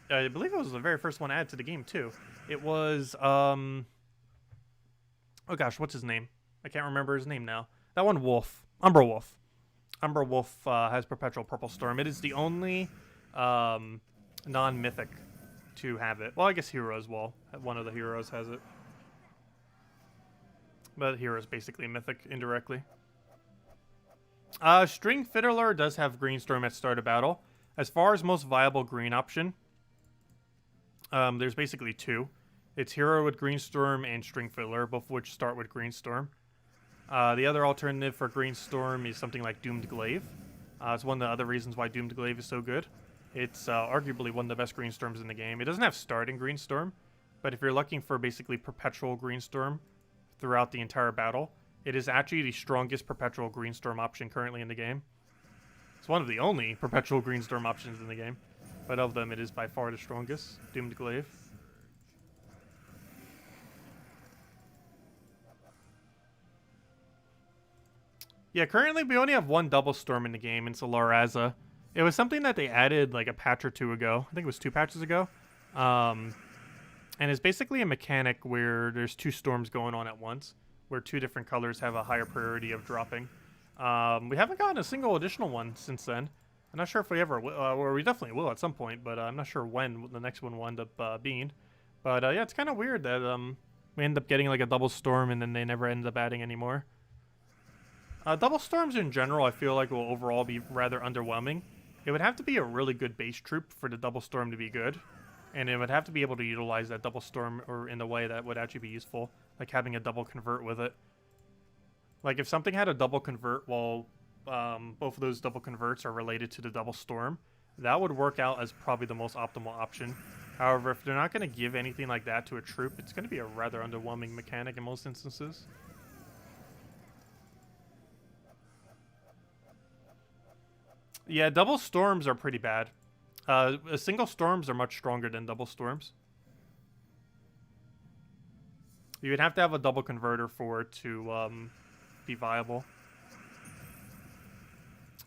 believe it was the very first one added to the game, too. It was, oh gosh, what's his name? I can't remember his name now. That one, Wolf. Umbra Wolf. Umbra Wolf has Perpetual Purple Storm. It is the only non-Mythic to have it. Well, I guess Hero as well. One of the heroes has it. But Hero is basically a Mythic indirectly. String Fiddler does have Green Storm at start of battle. As far as most viable green option, there's basically two. It's Hero with Green Storm and String Fiddler, both of which start with Green Storm. The other alternative for Green Storm is something like Doomed Glaive. It's one of the other reasons why Doomed Glaive is so good. It's arguably one of the best Green Storms in the game. It doesn't have starting Green Storm, but if you're looking for basically perpetual Green Storm throughout the entire battle, it is actually the strongest perpetual Green Storm option currently in the game. It's one of the only perpetual Green Storm options in the game, but of them, it is by far the strongest. Doomed Glaive. Yeah, currently we only have one Double Storm in the game, and it's a Laraza. It was something that they added like a patch or two ago. I think it was 2 patches ago. And it's basically a mechanic where there's 2 storms going on at once, where 2 different colors have a higher priority of dropping. We haven't gotten a single additional one since then. I'm not sure if we ever will, or we definitely will at some point, but I'm not sure when the next one will end up being. But yeah, it's kind of weird that we end up getting like a Double Storm and then they never end up adding anymore. Double Storms in general, I feel like will overall be rather underwhelming. It would have to be a really good base troop for the Double Storm to be good. And it would have to be able to utilize that Double Storm or in a way that would actually be useful. Like having a double convert with it. Like if something had a double convert while both of those double converts are related to the Double Storm, that would work out as probably the most optimal option. However, if they're not going to give anything like that to a troop, it's going to be a rather underwhelming mechanic in most instances. Yeah, double storms are pretty bad. Single storms are much stronger than double storms. You would have to have a double converter for it to be viable.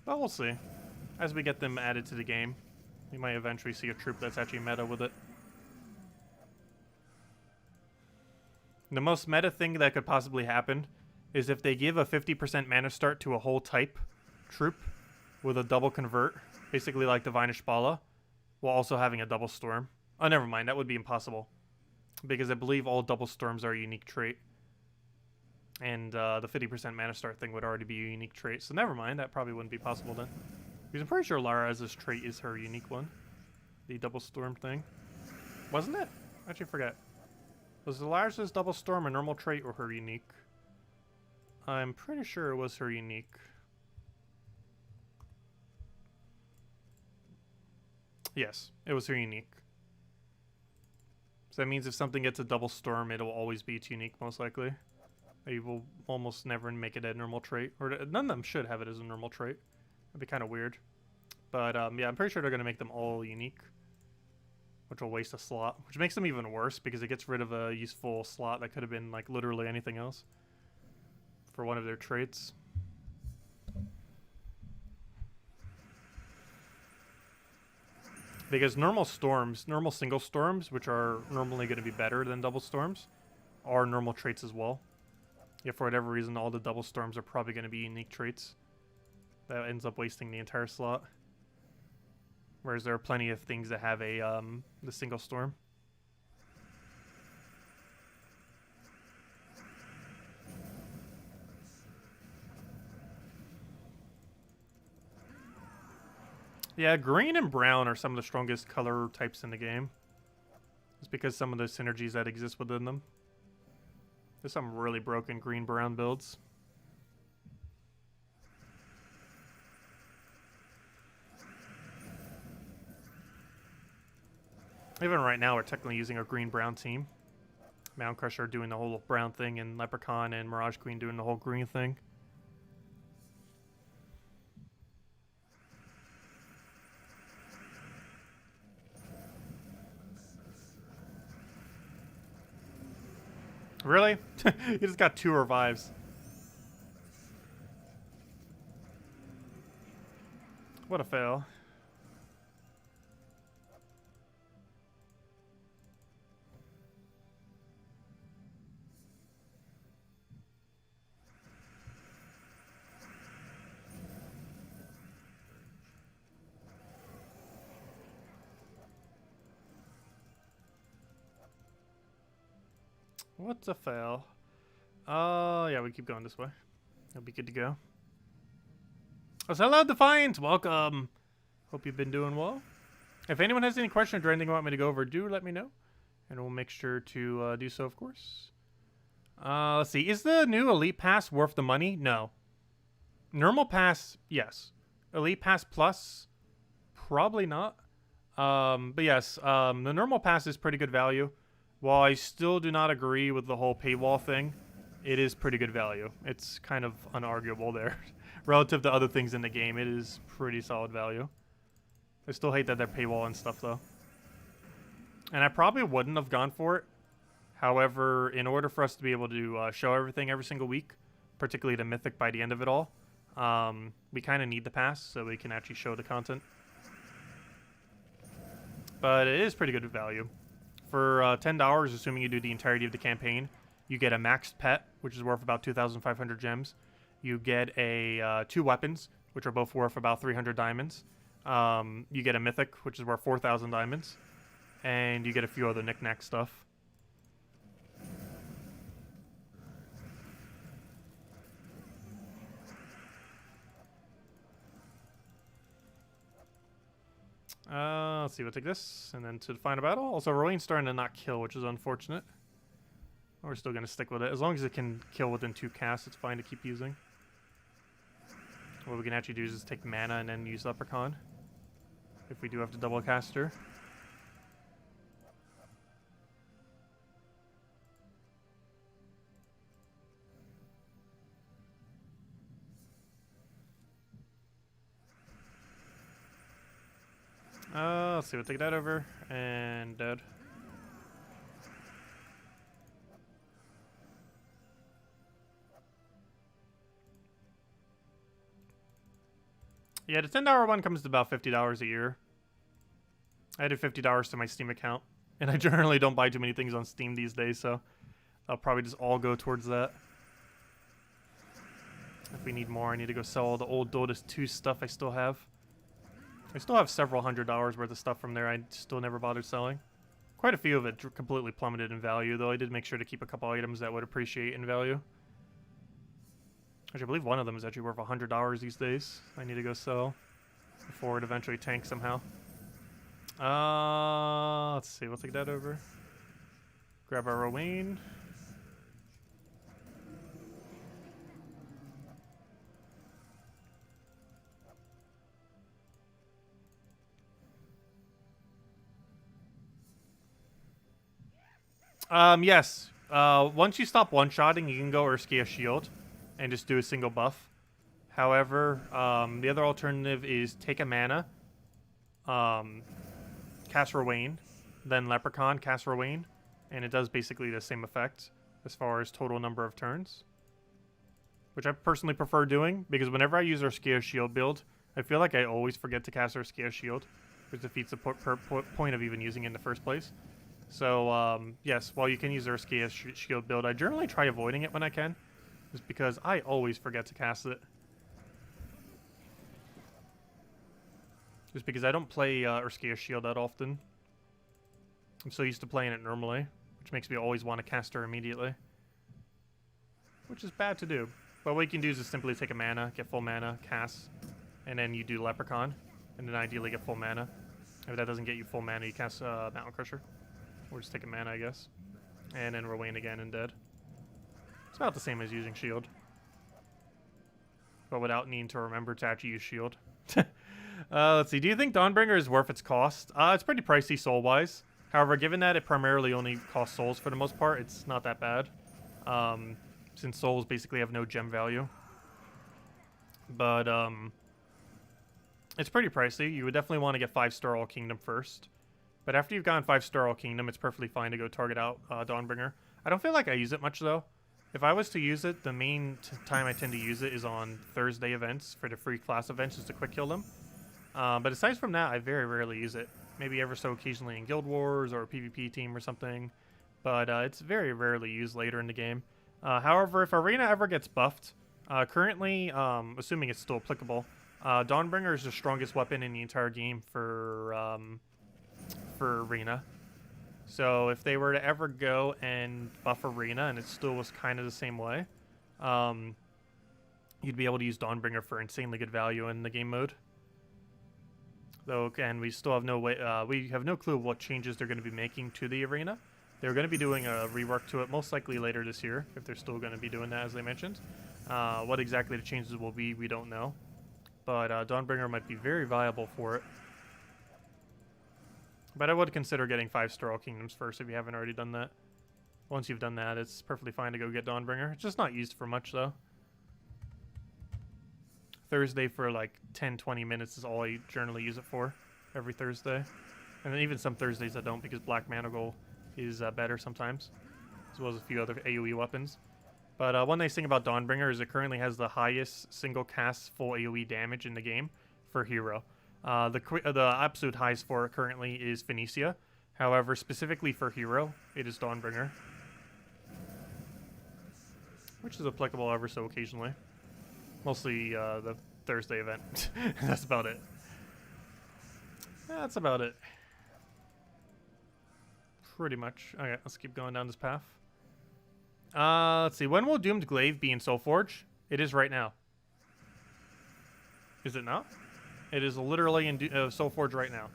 But we'll see. As we get them added to the game, we might eventually see a troop that's actually meta with it. The most meta thing that could possibly happen is if they give a 50% mana start to a whole type troop with a double convert, basically like Divine Ishbala, while also having a double storm. Oh, never mind. That would be impossible. Because I believe all double storms are a unique trait. And the 50% mana start thing would already be a unique trait. So never mind. That probably wouldn't be possible then. Because I'm pretty sure Lara's trait is her unique one. The double storm thing. Wasn't it? I actually forget. Was Lara's double storm a normal trait or her unique? I'm pretty sure it was her unique. Yes, it was her unique. So that means if something gets a double storm, it'll always be its unique, most likely. They will almost never make it a normal trait. Or none of them should have it as a normal trait. That'd be kind of weird. But yeah, I'm pretty sure they're going to make them all unique. Which will waste a slot. Which makes them even worse because it gets rid of a useful slot that could have been like literally anything else. For one of their traits. Because normal storms, normal single storms, which are normally going to be better than double storms, are normal traits as well. If for whatever reason all the double storms are probably going to be unique traits. That ends up wasting the entire slot. Whereas there are plenty of things that have a the single storm. Yeah, green and brown are some of the strongest color types in the game. It's because some of the synergies that exist within them. There's some really broken green-brown builds. Even right now, we're technically using a green-brown team. Mound Crusher doing the whole brown thing, and Leprechaun and Mirage Queen doing the whole green thing. Really? He just got 2 revives. What a fail. What's a fail? Yeah, we keep going this way. That'll be good to go. Oh, so hello, Defiant! Welcome! Hope you've been doing well. If anyone has any questions or anything you want me to go over, do let me know. And we'll make sure to do so, of course. Let's see. Is the new Elite Pass worth the money? No. Normal Pass, yes. Elite Pass Plus, probably not. But yes, the Normal Pass is pretty good value. While I still do not agree with the whole paywall thing, it is pretty good value. It's kind of unarguable there. Relative to other things in the game, it is pretty solid value. I still hate that they're paywall and stuff, though. And I probably wouldn't have gone for it. However, in order for us to be able to show everything every single week, particularly the Mythic by the end of it all, we kind of need the pass so we can actually show the content. But it is pretty good value. For $10, assuming you do the entirety of the campaign, you get a maxed pet, which is worth about 2,500 gems. You get a 2 weapons, which are both worth about 300 diamonds. You get a mythic, which is worth 4,000 diamonds. And you get a few other knick-knack stuff. Let's see, we'll take this, and then to the final battle. Also, Rowan's starting to not kill, which is unfortunate. We're still going to stick with it. As long as it can kill within 2 casts, it's fine to keep using. What we can actually do is just take mana and then use Leprechaun. If we do have to double cast her. Let's see, we'll take that over, and dead. Yeah, the $10 one comes to about $50 a year. I added $50 to my Steam account, and I generally don't buy too many things on Steam these days, so I'll probably just all go towards that. If we need more, I need to go sell all the old Dota 2 stuff I still have. I still have several $100s worth of stuff from there I still never bothered selling. Quite a few of it completely plummeted in value, though I did make sure to keep a couple items that would appreciate in value. Which I believe one of them is actually worth $100 these days. I need to go sell before it eventually tanks somehow. Let's see, we'll take that over. Grab our Rowan. Yes. Once you stop one-shotting, you can go Urski a shield and just do a single buff. However, the other alternative is take a mana, cast Rowan, then Leprechaun, cast Rowan, and it does basically the same effect as far as total number of turns. Which I personally prefer doing, because whenever I use Urski shield build, I feel like I always forget to cast Urski shield, which defeats the point of even using it in the first place. So, yes, while you can use Urski as shield build, I generally try avoiding it when I can, just because I always forget to cast it. Just because I don't play Urski as shield that often. I'm so used to playing it normally, which makes me always want to cast her immediately. Which is bad to do. But what you can do is just simply take a mana, get full mana, cast, and then you do Leprechaun, and then ideally get full mana. If that doesn't get you full mana, you cast Mountain Crusher. Or just take a mana, I guess. And then Rowan again and dead. It's about the same as using shield. But without needing to remember to actually use shield. Let's see. Do you think Dawnbringer is worth its cost? It's pretty pricey soul-wise. However, given that it primarily only costs souls for the most part, it's not that bad. Since souls basically have no gem value. But, it's pretty pricey. You would definitely want to get 5-star All Kingdom first. But after you've gotten 5-star All Kingdom, it's perfectly fine to go target out Dawnbringer. I don't feel like I use it much, though. If I was to use it, the main time I tend to use it is on Thursday events for the free class events, just to quick kill them. But aside from that, I very rarely use it. Maybe ever so occasionally in Guild Wars or a PvP team or something. But it's very rarely used later in the game. However, if Arena ever gets buffed, currently, assuming it's still applicable, Dawnbringer is the strongest weapon in the entire game for Arena. So if they were to ever go and buff Arena and it still was kind of the same way, you'd be able to use Dawnbringer for insanely good value in the game mode. Though again, we still have no way, we have no clue what changes they're going to be making to the Arena. They're going to be doing a rework to it most likely later this year, if they're still going to be doing that, as they mentioned. What exactly the changes will be, we don't know. But Dawnbringer might be very viable for it. But I would consider getting 5-star All Kingdoms first if you haven't already done that. Once you've done that, it's perfectly fine to go get Dawnbringer. It's just not used for much, though. Thursday for like 10-20 minutes is all I generally use it for. Every Thursday. And then even some Thursdays I don't, because Black Mana Goal is better sometimes. As well as a few other AoE weapons. But one nice thing about Dawnbringer is it currently has the highest single cast full AoE damage in the game for hero. The absolute highest for it currently is Phoenicia. However, specifically for hero, it is Dawnbringer. Which is applicable ever so occasionally. Mostly the Thursday event. That's about it. That's about it. Pretty much. Okay, let's keep going down this path. Let's see. When will Doomed Glaive be in Soulforge? It is right now. Is it not? It is literally in Soulforge right now.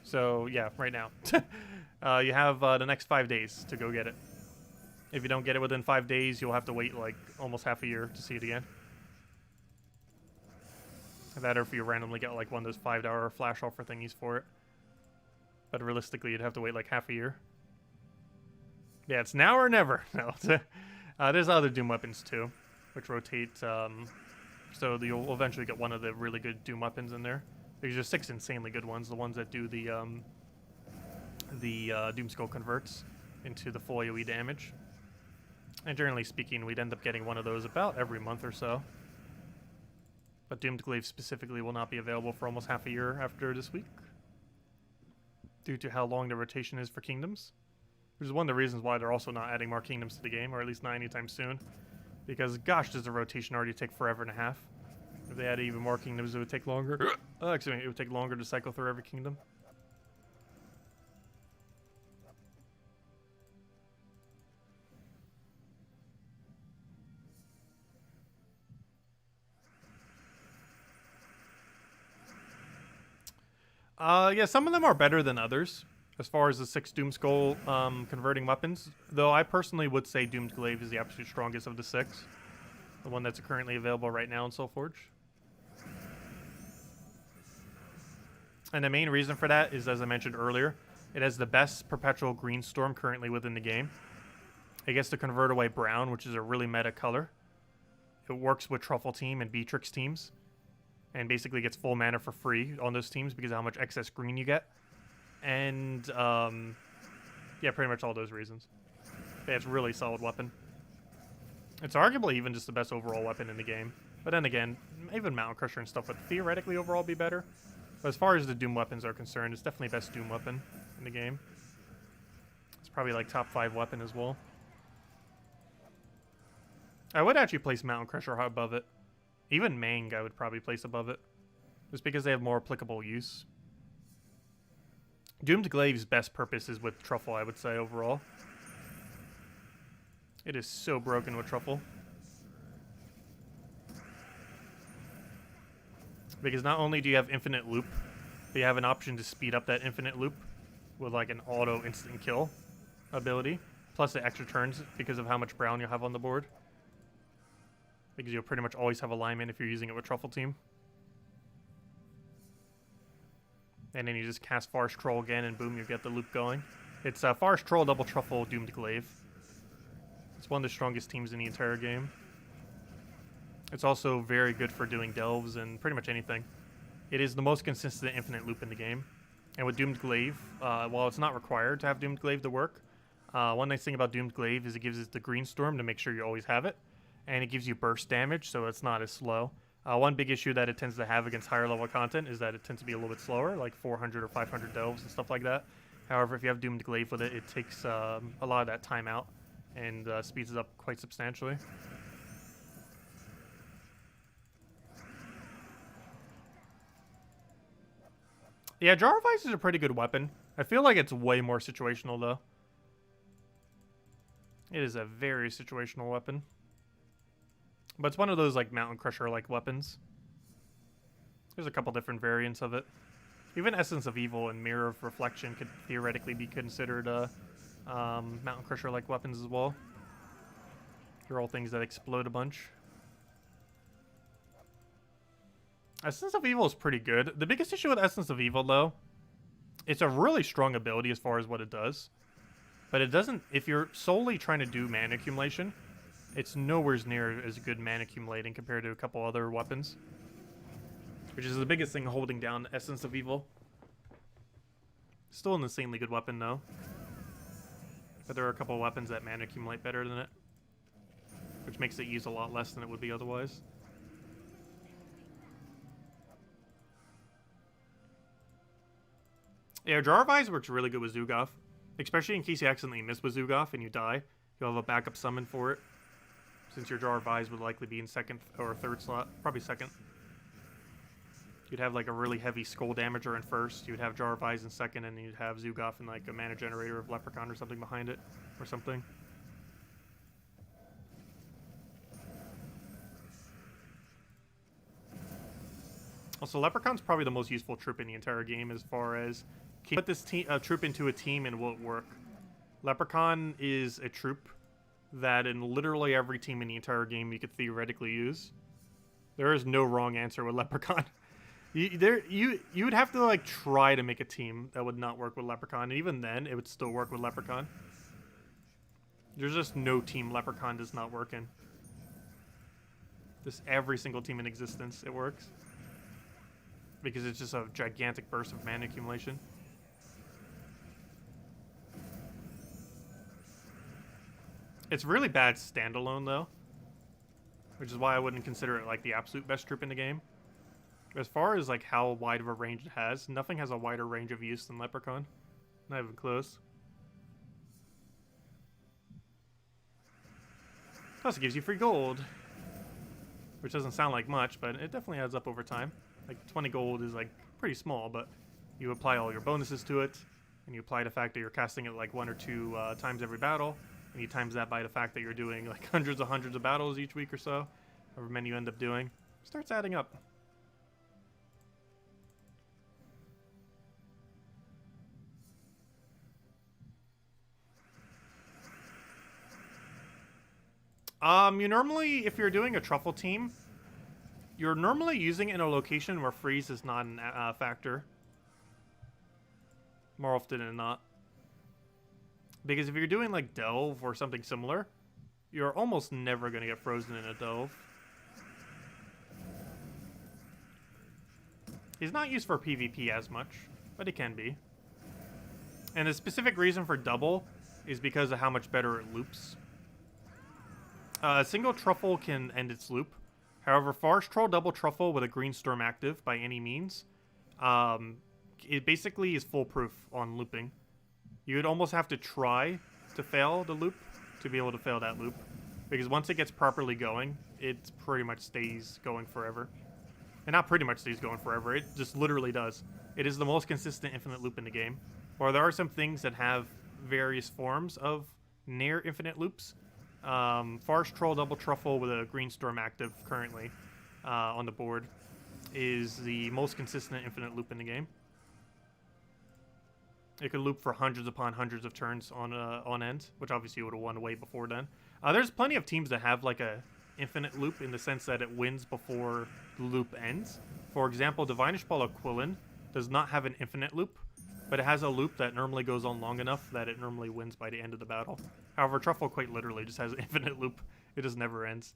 So, yeah, right now. You have the next 5 days to go get it. If you don't get it within 5 days, you'll have to wait like almost half a year to see it again. That or if you randomly get like one of those $5 flash offer thingies for it. But realistically, you'd have to wait like half a year. Yeah, it's now or never. No. There's other Doom weapons too, which rotate. So you'll eventually get one of the really good Doom weapons in there. There's just 6 insanely good ones. The ones that do the Doom Skull converts into the full AoE damage. And generally speaking, we'd end up getting one of those about every month or so. But Doomed Glaive specifically will not be available for almost half a year after this week. due to how long the rotation is for kingdoms. Which is one of the reasons why they're also not adding more kingdoms to the game, or at least not anytime soon. Because, gosh, does the rotation already take forever and a half. If they added even more kingdoms, it would take longer. Excuse me, it would take longer to cycle through every kingdom. Yeah, some of them are better than others, as far as the 6 Doomskull converting weapons. Though I personally would say Doomed Glaive is the absolute strongest of the 6. The one that's currently available right now in Soulforge. And the main reason for that is, as I mentioned earlier, it has the best Perpetual Green Storm currently within the game. It gets to convert away Brown, which is a really meta color. It works with Truffle team and Beatrix teams. And basically gets full mana for free on those teams because of how much excess green you get. And, yeah, pretty much all those reasons. Yeah, it's a really solid weapon. It's arguably even just the best overall weapon in the game. But then again, even Mountain Crusher and stuff would theoretically overall be better. But as far as the Doom weapons are concerned, it's definitely best Doom weapon in the game. It's probably like top 5 weapon as well. I would actually place Mountain Crusher above it. Even Mang I would probably place above it. Just because they have more applicable use. Doomed Glaive's best purpose is with Truffle, I would say, overall. It is so broken with Truffle. Because not only do you have infinite loop, but you have an option to speed up that infinite loop with like an auto instant kill ability. Plus the extra turns because of how much brown you have on the board. Because you'll pretty much always have alignment if you're using it with Truffle team. And then you just cast Forest Troll again and boom, you get the loop going. It's Forest Troll, double Truffle, Doomed Glaive. It's one of the strongest teams in the entire game. It's also very good for doing delves and pretty much anything. It is the most consistent infinite loop in the game. And with Doomed Glaive, while it's not required to have Doomed Glaive to work, one nice thing about Doomed Glaive is it gives it the Green Storm to make sure you always have it. And it gives you burst damage, so it's not as slow. One big issue that it tends to have against higher level content is that it tends to be a little bit slower, like 400 or 500 delves and stuff like that. However, if you have Doomed Glaive with it, it takes a lot of that time out and speeds it up quite substantially. Yeah, Jar of Ice is a pretty good weapon. I feel like it's way more situational, though. It is a very situational weapon. But it's one of those, like, Mountain Crusher-like weapons. There's a couple different variants of it. Even Essence of Evil and Mirror of Reflection could theoretically be considered Mountain Crusher-like weapons as well. They're all things that explode a bunch. Essence of Evil is pretty good. The biggest issue with Essence of Evil, though, it's a really strong ability as far as what it does. But it doesn't, if you're solely trying to do mana accumulation, it's nowhere near as good mana accumulating compared to a couple other weapons. Which is the biggest thing holding down Essence of Evil. Still an insanely good weapon, though. But there are a couple of weapons that mana accumulate better than it. Which makes it use a lot less than it would be otherwise. Yeah, Jar of Eyes works really good with Zugoff. Especially in case you accidentally miss with Zugoff and you die. You'll have a backup summon for it. Since your Jar of Eyes would likely be in second or third slot. Probably second. You'd have like a really heavy skull damager in first. You'd have Jar of Eyes in second. And you'd have Zugoff and like a mana generator of Leprechaun or something behind it. Or something. Also, Leprechaun's probably the most useful troop in the entire game as far as put this troop into a team and will it work. Leprechaun is a troop that in literally every team in the entire game you could theoretically use. There is no wrong answer with Leprechaun. You would have to like try to make a team that would not work with Leprechaun, and even then it would still work with Leprechaun. There's just no team Leprechaun does not work in. Just every single team in existence it works. Because it's just a gigantic burst of mana accumulation. It's really bad standalone, though. Which is why I wouldn't consider it, like, the absolute best troop in the game. As far as, like, how wide of a range it has, nothing has a wider range of use than Leprechaun. Not even close. Plus, it gives you free gold. Which doesn't sound like much, but it definitely adds up over time. Like, 20 gold is, like, pretty small, but you apply all your bonuses to it, and you apply the fact that you're casting it, like, 1 or 2 times every battle, and you times that by the fact that you're doing, like, hundreds of battles each week or so, however many you end up doing. It starts adding up. You normally, if you're doing a Truffle team, you're normally using it in a location where freeze is not a factor. More often than not. Because if you're doing like Delve or something similar, you're almost never going to get frozen in a Delve. He's not used for PvP as much, but it can be. And the specific reason for double is because of how much better it loops. A single Truffle can end its loop. However, Forest Troll double Truffle with a Green Storm active by any means, it basically is foolproof on looping. You would almost have to try to fail the loop to be able to fail that loop. Because once it gets properly going, it pretty much stays going forever. And not pretty much stays going forever, it just literally does. It is the most consistent infinite loop in the game. Or there are some things that have various forms of near infinite loops. Forest Troll double Truffle with a Green Storm active currently on the board is the most consistent infinite loop in the game. It could loop for hundreds upon hundreds of turns on end, which obviously you would have won way before then. There's plenty of teams that have like a infinite loop in the sense that it wins before the loop ends. For example, Divinish Ball of Quillen does not have an infinite loop, but it has a loop that normally goes on long enough that it normally wins by the end of the battle. However, Truffle quite literally just has an infinite loop. It just never ends,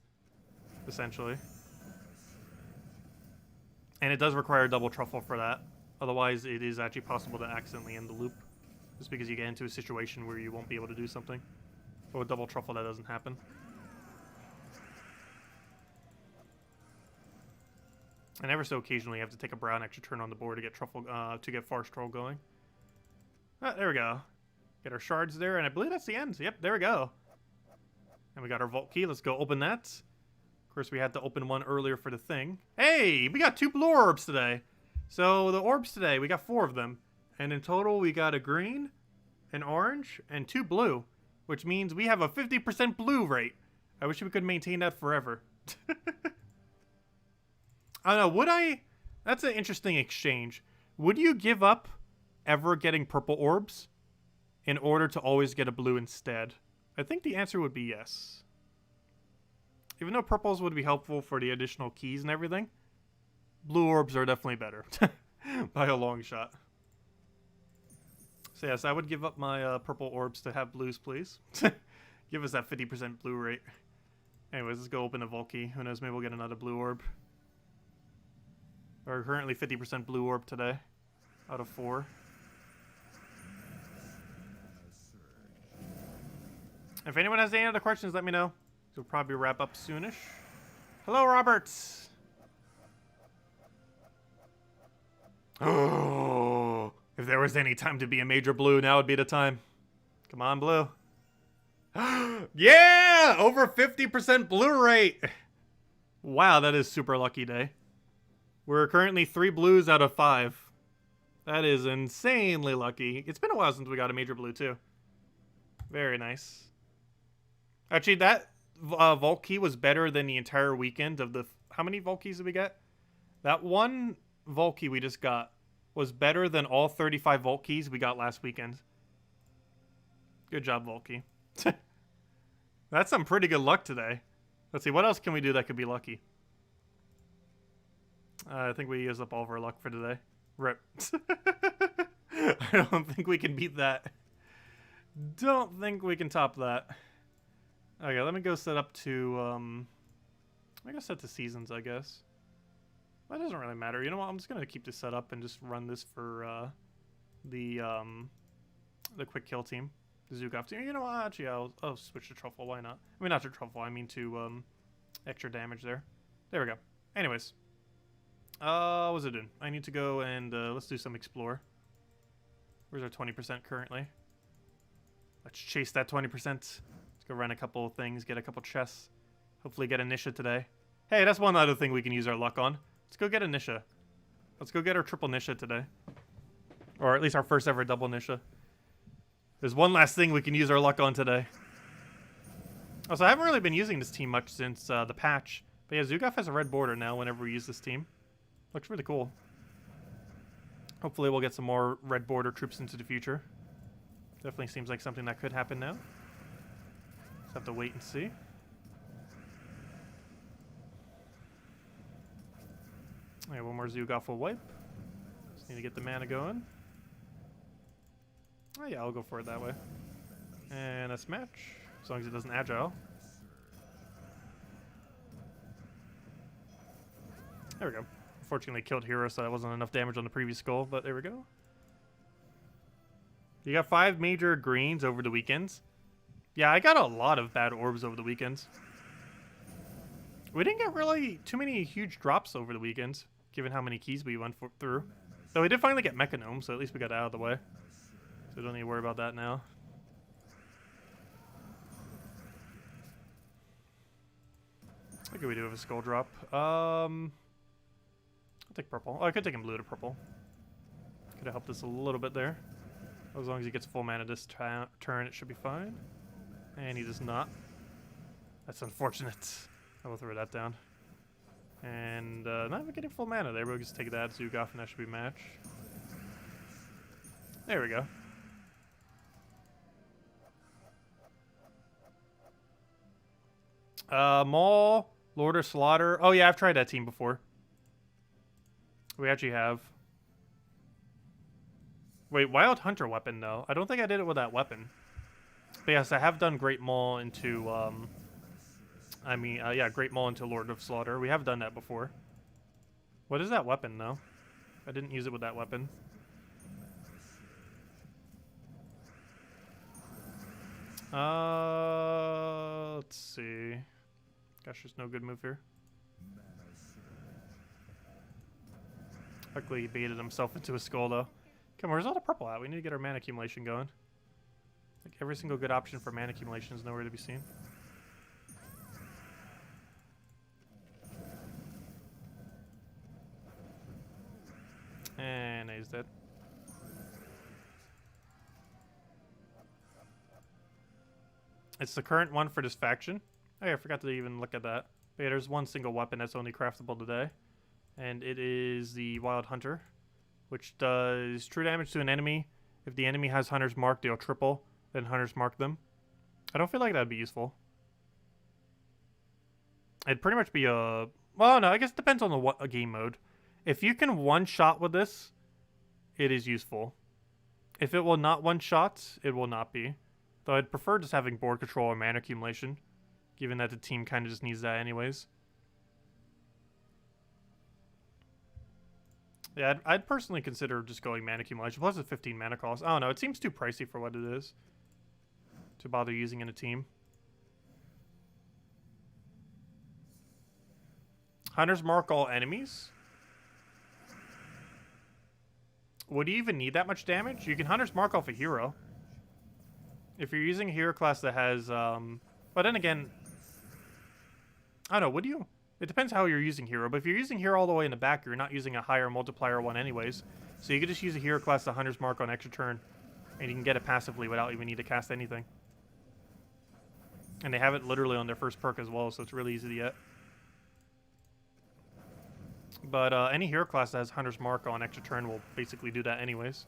essentially. And it does require double Truffle for that. Otherwise, it is actually possible to accidentally end the loop. Just because you get into a situation where you won't be able to do something. But with double Truffle, that doesn't happen. And ever so occasionally, you have to take a brown extra turn on the board to get Truffle, to get Forest Troll going. Ah, there we go. Get our shards there, and I believe that's the end. Yep, there we go. And we got our vault key. Let's go open that. Of course, we had to open one earlier for the thing. Hey, we got 2 blue orbs today. So the orbs today, we got 4 of them. And in total, we got a green, an orange, and 2 blue. Which means we have a 50% blue rate. I wish we could maintain that forever. I don't know, would I... That's an interesting exchange. Would you give up ever getting purple orbs in order to always get a blue instead? I think the answer would be yes. Even though purples would be helpful for the additional keys and everything, blue orbs are definitely better. By a long shot. So yes, I would give up my purple orbs to have blues, please. Give us that 50% blue rate. Anyways, let's go open a vault key. Who knows, maybe we'll get another blue orb. We're currently 50% blue orb today. Out of 4. If anyone has any other questions, let me know. We'll probably wrap up soonish. Hello, Roberts! Oh, if there was any time to be a major blue, now would be the time. Come on, blue. Yeah! Over 50% blue rate! Wow, that is super lucky day. We're currently 3 blues out of 5. That is insanely lucky. It's been a while since we got a major blue, too. Very nice. Actually, that vault key was better than the entire weekend of the... How many vault keys did we get? That one vault key we just got was better than all 35 vault keys we got last weekend. Good job, vault key. That's some pretty good luck today. Let's see, what else can we do that could be lucky? I think we used up all of our luck for today. Rip. I don't think we can beat that. Don't think we can top that. Okay, let me go set up to, I guess set to seasons, I guess. That doesn't really matter. You know what? I'm just going to keep this set up and just run this for, the quick kill team. The Zugov team. You know what? Actually, I'll switch to Truffle. Why not? I mean, not to Truffle. I mean to, extra damage there. There we go. Anyways. What was it doing? I need to go and, let's do some explore. Where's our 20% currently? Let's chase that 20%. Let's go run a couple of things, get a couple chests. Hopefully get a Nisha today. Hey, that's one other thing we can use our luck on. Let's go get a Nisha. Let's go get our triple Nisha today. Or at least our first ever double Nisha. There's one last thing we can use our luck on today. Also, I haven't really been using this team much since the patch. But yeah, Zugaf has a red border now whenever we use this team. Looks really cool. Hopefully we'll get some more red border troops into the future. Definitely seems like something that could happen now. Just have to wait and see. Alright, one more Zugaf will wipe. Just need to get the mana going. Oh yeah, I'll go for it that way. And a smash, as long as it doesn't agile. There we go. Unfortunately killed hero, so that wasn't enough damage on the previous skull, but there we go. You got 5 major greens over the weekends. Yeah, I got a lot of bad orbs over the weekends. We didn't get really too many huge drops over the weekends, given how many keys we went through. Though we did finally get Mechanome, so at least we got it out of the way. So we don't need to worry about that now. What could we do with a skull drop? I'll take purple. Oh, I could take him blue to purple. Could have helped us a little bit there. As long as he gets full mana this turn, it should be fine. And he does not. That's unfortunate. I will throw that down. And not even getting full mana there, but we'll just take that Zugaf and that should be match. There we go. Maul, Lord of Slaughter. Oh yeah, I've tried that team before. We actually have. Wait, Wild Hunter weapon though. I don't think I did it with that weapon. But yes, I have done Great Maul into yeah, Great Maul into Lord of Slaughter. We have done that before. What is that weapon though? I didn't use it with that weapon. Let's see. Gosh, there's no good move here. Luckily, he baited himself into a skull, though. Come on, where's all the purple at? We need to get our mana accumulation going. Like, every single good option for mana accumulation is nowhere to be seen. And he's dead. It's the current one for this faction. Oh yeah, I forgot to even look at that. But yeah, there's one single weapon that's only craftable today. And it is the Wild Hunter, which does true damage to an enemy. If the enemy has Hunter's Mark, they'll triple, then Hunter's Mark them. I don't feel like that'd be useful. It'd pretty much be a... Well, no, I guess it depends on the game mode. If you can one-shot with this, it is useful. If it will not one-shot, it will not be. Though I'd prefer just having board control or mana accumulation, given that the team kind of just needs that anyways. Yeah, I'd personally consider just going mana accumulation. Plus it's 15 mana cost. I don't know, it seems too pricey for what it is to bother using in a team. Hunter's Mark all enemies? Would you even need that much damage? You can Hunter's Mark off a hero. If you're using a hero class that has, but then again, I don't know, would you? It depends how you're using hero, but if you're using hero all the way in the back, you're not using a higher multiplier one anyways. So you could just use a hero class that Hunter's Mark on extra turn, and you can get it passively without even need to cast anything. And they have it literally on their first perk as well, so it's really easy to get. But any hero class that has Hunter's Mark on extra turn will basically do that anyways.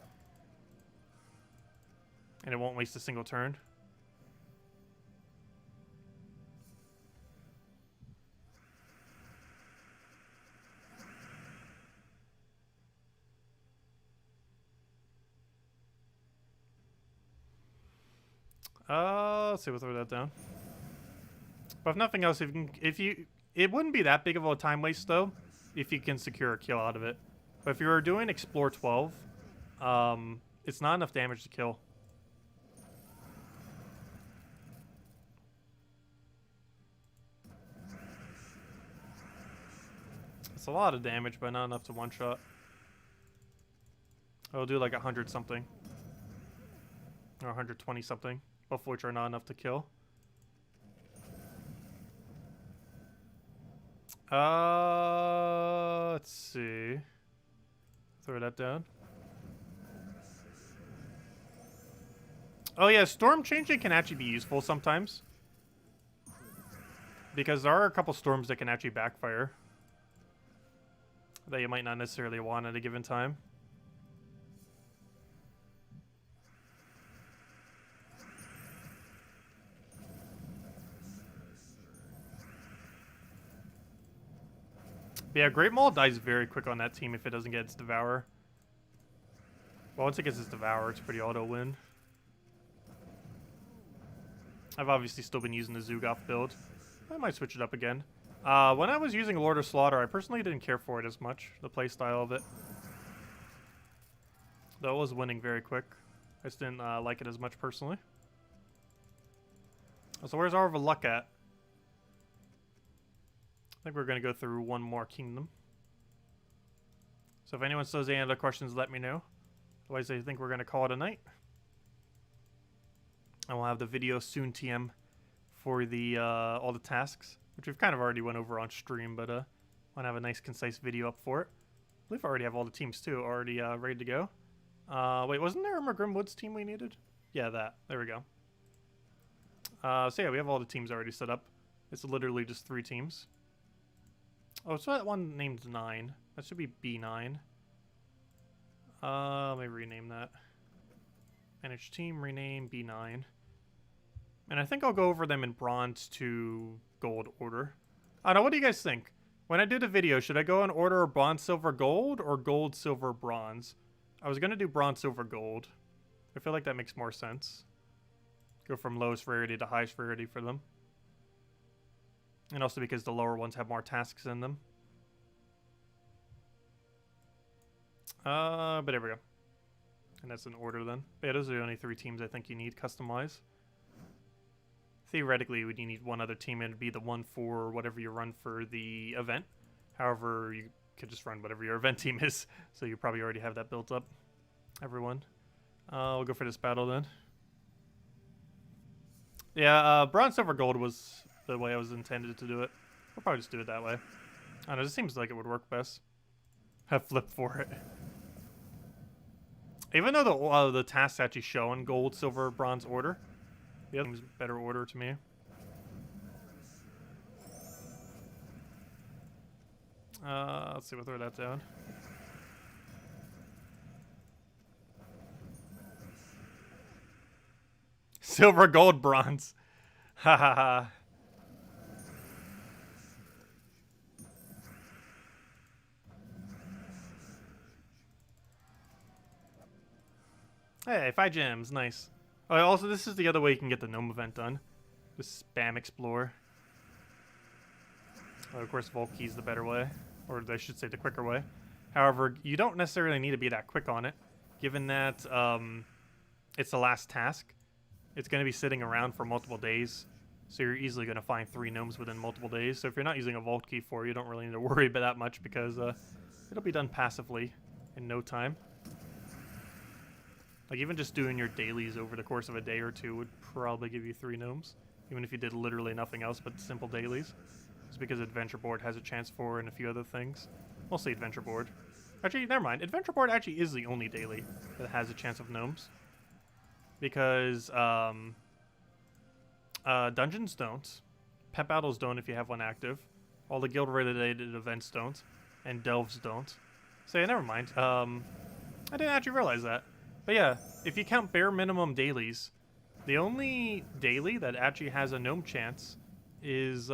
And it won't waste a single turn. Let's see, we'll throw that down. But if nothing else, it wouldn't be that big of a time waste though, if you can secure a kill out of it. But if you're doing Explore 12, it's not enough damage to kill. It's a lot of damage, but not enough to one-shot. I'll do like 100 something. Or 120 something, both of which are not enough to kill. Let's see. Throw that down. Oh yeah, storm changing can actually be useful sometimes. Because there are a couple storms that can actually backfire. That you might not necessarily want at a given time. But yeah, Great Maul dies very quick on that team if it doesn't get its Devour. Well, once it gets its Devour, it's pretty auto-win. I've obviously still been using the Zoogoth build. I might switch it up again. When I was using Lord of Slaughter, I personally didn't care for it as much, the playstyle of it. Though it was winning very quick. I just didn't like it as much personally. So where's our luck at? I think we're going to go through one more kingdom. So if anyone still has any other questions, let me know. Otherwise, I think we're going to call it a night. And we'll have the video soon, TM, for the all the tasks, which we've kind of already went over on stream, but want to have a nice, concise video up for it. I believe I already have all the teams, too, already ready to go. Wait, wasn't there a Grimwood's team we needed? Yeah, that. There we go. So yeah, we have all the teams already set up. It's literally just 3 teams. Oh, so that one named 9. That should be B9. Let me rename that. Manage team, rename B9. And I think I'll go over them in bronze to gold order. I don't know, what do you guys think? When I do the video, should I go in order of bronze, silver, gold, or gold, silver, bronze? I was going to do bronze, silver, gold. I feel like that makes more sense. Go from lowest rarity to highest rarity for them. And also because the lower ones have more tasks in them. But there we go. And that's in order then. But yeah, those are the only 3 teams I think you need custom-wise. Theoretically, would you need one other team and it'd be the one for whatever you run for the event. However, you could just run whatever your event team is. So you probably already have that built up. Everyone. We'll go for this battle then. Yeah, bronze, silver, gold was the way I was intended to do it. We'll probably just do it that way. I don't know, it just seems like it would work best. Have flip for it. Even though the tasks actually show in gold, silver, bronze order, the other seems better order to me. Let's see, we'll throw that down. Silver, gold, bronze. Ha ha ha. Hey, 5 gems, nice. Oh, also, this is the other way you can get the gnome event done. Just spam explore. Of course, Vault Key's the better way, or I should say the quicker way. However, you don't necessarily need to be that quick on it, given that it's the last task. It's going to be sitting around for multiple days, so you're easily going to find 3 gnomes within multiple days. So if you're not using a Vault Key for it, you don't really need to worry about that much because it'll be done passively in no time. Like, even just doing your dailies over the course of a day or 2 would probably give you 3 gnomes, even if you did literally nothing else but simple dailies. It's because Adventure Board has a chance for and a few other things. Mostly Adventure Board. Actually, never mind. Adventure Board actually is the only daily that has a chance of gnomes. Because dungeons don't. Pet battles don't if you have one active. All the guild-related events don't. And delves don't. So yeah, never mind. I didn't actually realize that. But yeah, if you count bare minimum dailies, the only daily that actually has a gnome chance is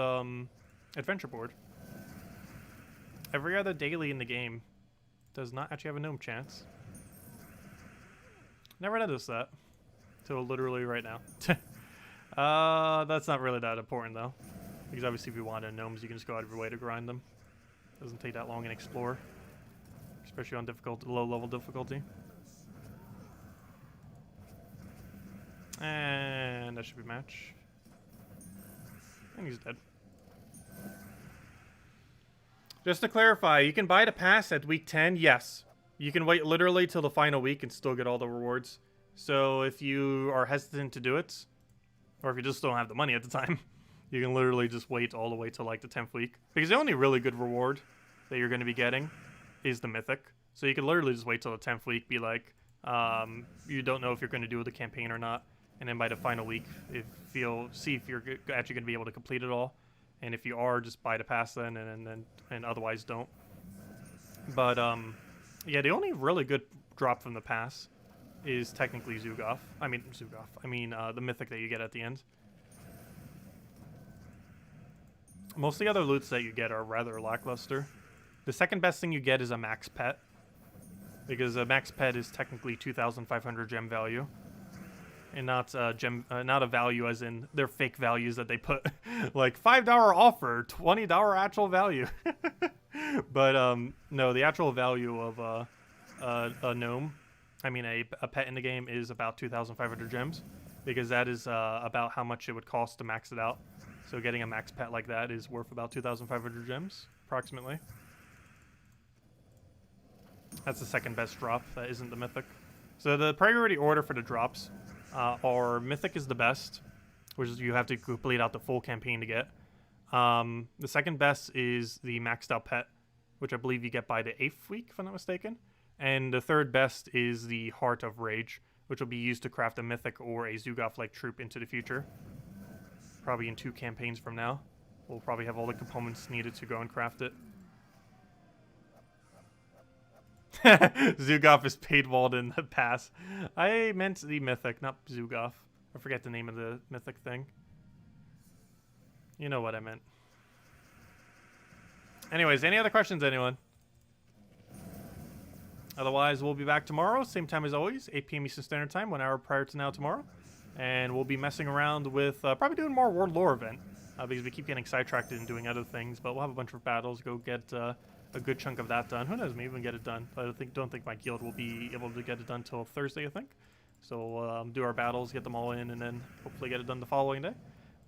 Adventure Board. Every other daily in the game does not actually have a gnome chance. Never noticed that. Till literally right now. That's not really that important though. Because obviously if you want gnomes, you can just go out of your way to grind them. Doesn't take that long and explore. Especially on low level difficulty. And that should be match. And he's dead. Just to clarify, you can buy the pass at week 10, yes. You can wait literally till the final week and still get all the rewards. So if you are hesitant to do it, or if you just don't have the money at the time, you can literally just wait all the way to like the 10th week. Because the only really good reward that you're going to be getting is the mythic. So you can literally just wait till the 10th week, be like, you don't know if you're going to do the campaign or not. And then by the final week, see if you're actually going to be able to complete it all. And if you are, just buy the pass then, and otherwise don't. But yeah, the only really good drop from the pass is technically Zugoff. I mean, the mythic that you get at the end. Most of the other loots that you get are rather lackluster. The second best thing you get is a max pet, because a max pet is technically 2,500 gem value, and not not a value as in their fake values that they put, like $5 offer, $20 actual value. But no, the actual value of a gnome, a pet in the game is about 2,500 gems, because that is about how much it would cost to max it out. So getting a max pet like that is worth about 2,500 gems, approximately. That's the second best drop. That isn't the mythic. So the priority order for the drops are mythic is the best, which is you have to complete out the full campaign to get. The second best is the maxed out pet, which I believe you get by the 8th week, if I'm not mistaken. And the third best is the Heart of Rage, which will be used to craft a mythic or a Zugoff-like troop into the future. Probably in 2 campaigns from now. We'll probably have all the components needed to go and craft it. Zugoff is paywalled in the pass. I meant the mythic, not Zugoff. I forget the name of the mythic thing. You know what I meant. Anyways, any other questions, anyone? Otherwise, we'll be back tomorrow, same time as always, 8 p.m. Eastern Standard Time, 1 hour prior to now tomorrow. And we'll be messing around with probably doing more World Lore event, because we keep getting sidetracked and doing other things. But we'll have a bunch of battles, go get a good chunk of that done. Who knows, maybe even get it done. But I don't think my guild will be able to get it done till Thursday, I think. So we'll do our battles, get them all in, and then hopefully get it done the following day.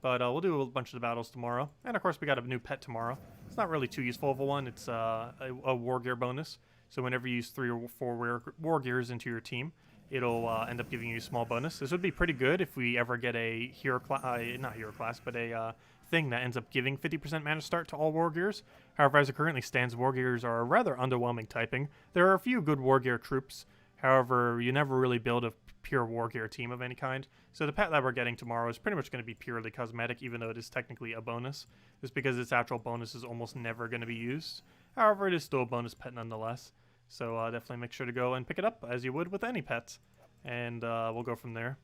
But we'll do a bunch of the battles tomorrow. And of course, we got a new pet tomorrow. It's not really too useful of a one. It's a war gear bonus. So whenever you use 3 or 4 war gears into your team, it'll end up giving you a small bonus. This would be pretty good if we ever get a hero class, not hero class, but a thing that ends up giving 50% mana start to all war gears. However, as it currently stands, war gears are rather underwhelming typing. There are a few good war gear troops. However, you never really build a pure war gear team of any kind. So the pet that we're getting tomorrow is pretty much going to be purely cosmetic, even though it is technically a bonus. Just because its actual bonus is almost never going to be used. However, it is still a bonus pet nonetheless. So definitely make sure to go and pick it up as you would with any pet. And we'll go from there.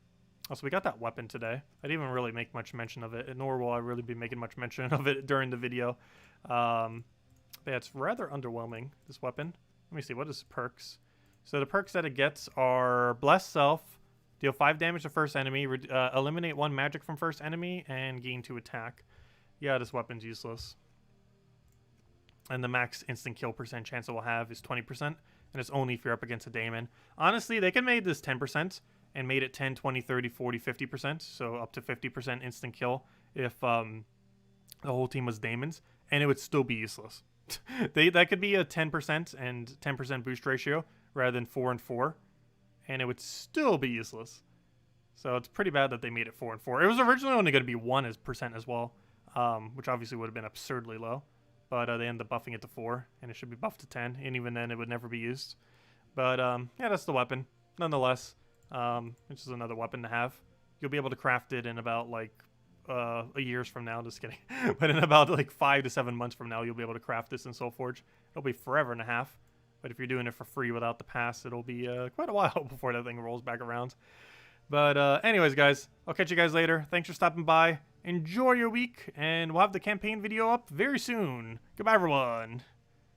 Also, we got that weapon today. I didn't even really make much mention of it, nor will I really be making much mention of it during the video. But yeah, it's rather underwhelming, this weapon. Let me see, what is perks? So the perks that it gets are Bless Self, deal 5 damage to first enemy, eliminate 1 magic from first enemy, and gain 2 attack. Yeah, this weapon's useless. And the max instant kill % chance it will have is 20%, and it's only if you're up against a daemon. Honestly, they could have made this 10% and made it 10, 20, 30, 40, 50%, so up to 50% instant kill if the whole team was daemons, and it would still be useless. That could be a 10% and 10% boost ratio rather than 4 and 4, and it would still be useless. So it's pretty bad that they made it 4 and 4. It was originally only going to be 1% as well, which obviously would have been absurdly low. But they ended up buffing it to 4, and it should be buffed to 10, and even then it would never be used. But yeah, that's the weapon. Nonetheless, it's just another weapon to have. You'll be able to craft it in about like a years from now, just kidding. But in about like 5 to 7 months from now, you'll be able to craft this in Soulforge. It'll be forever and a half. But if you're doing it for free without the pass, it'll be quite a while before that thing rolls back around. But anyways, guys, I'll catch you guys later. Thanks for stopping by. Enjoy your week, and we'll have the campaign video up very soon. Goodbye, everyone.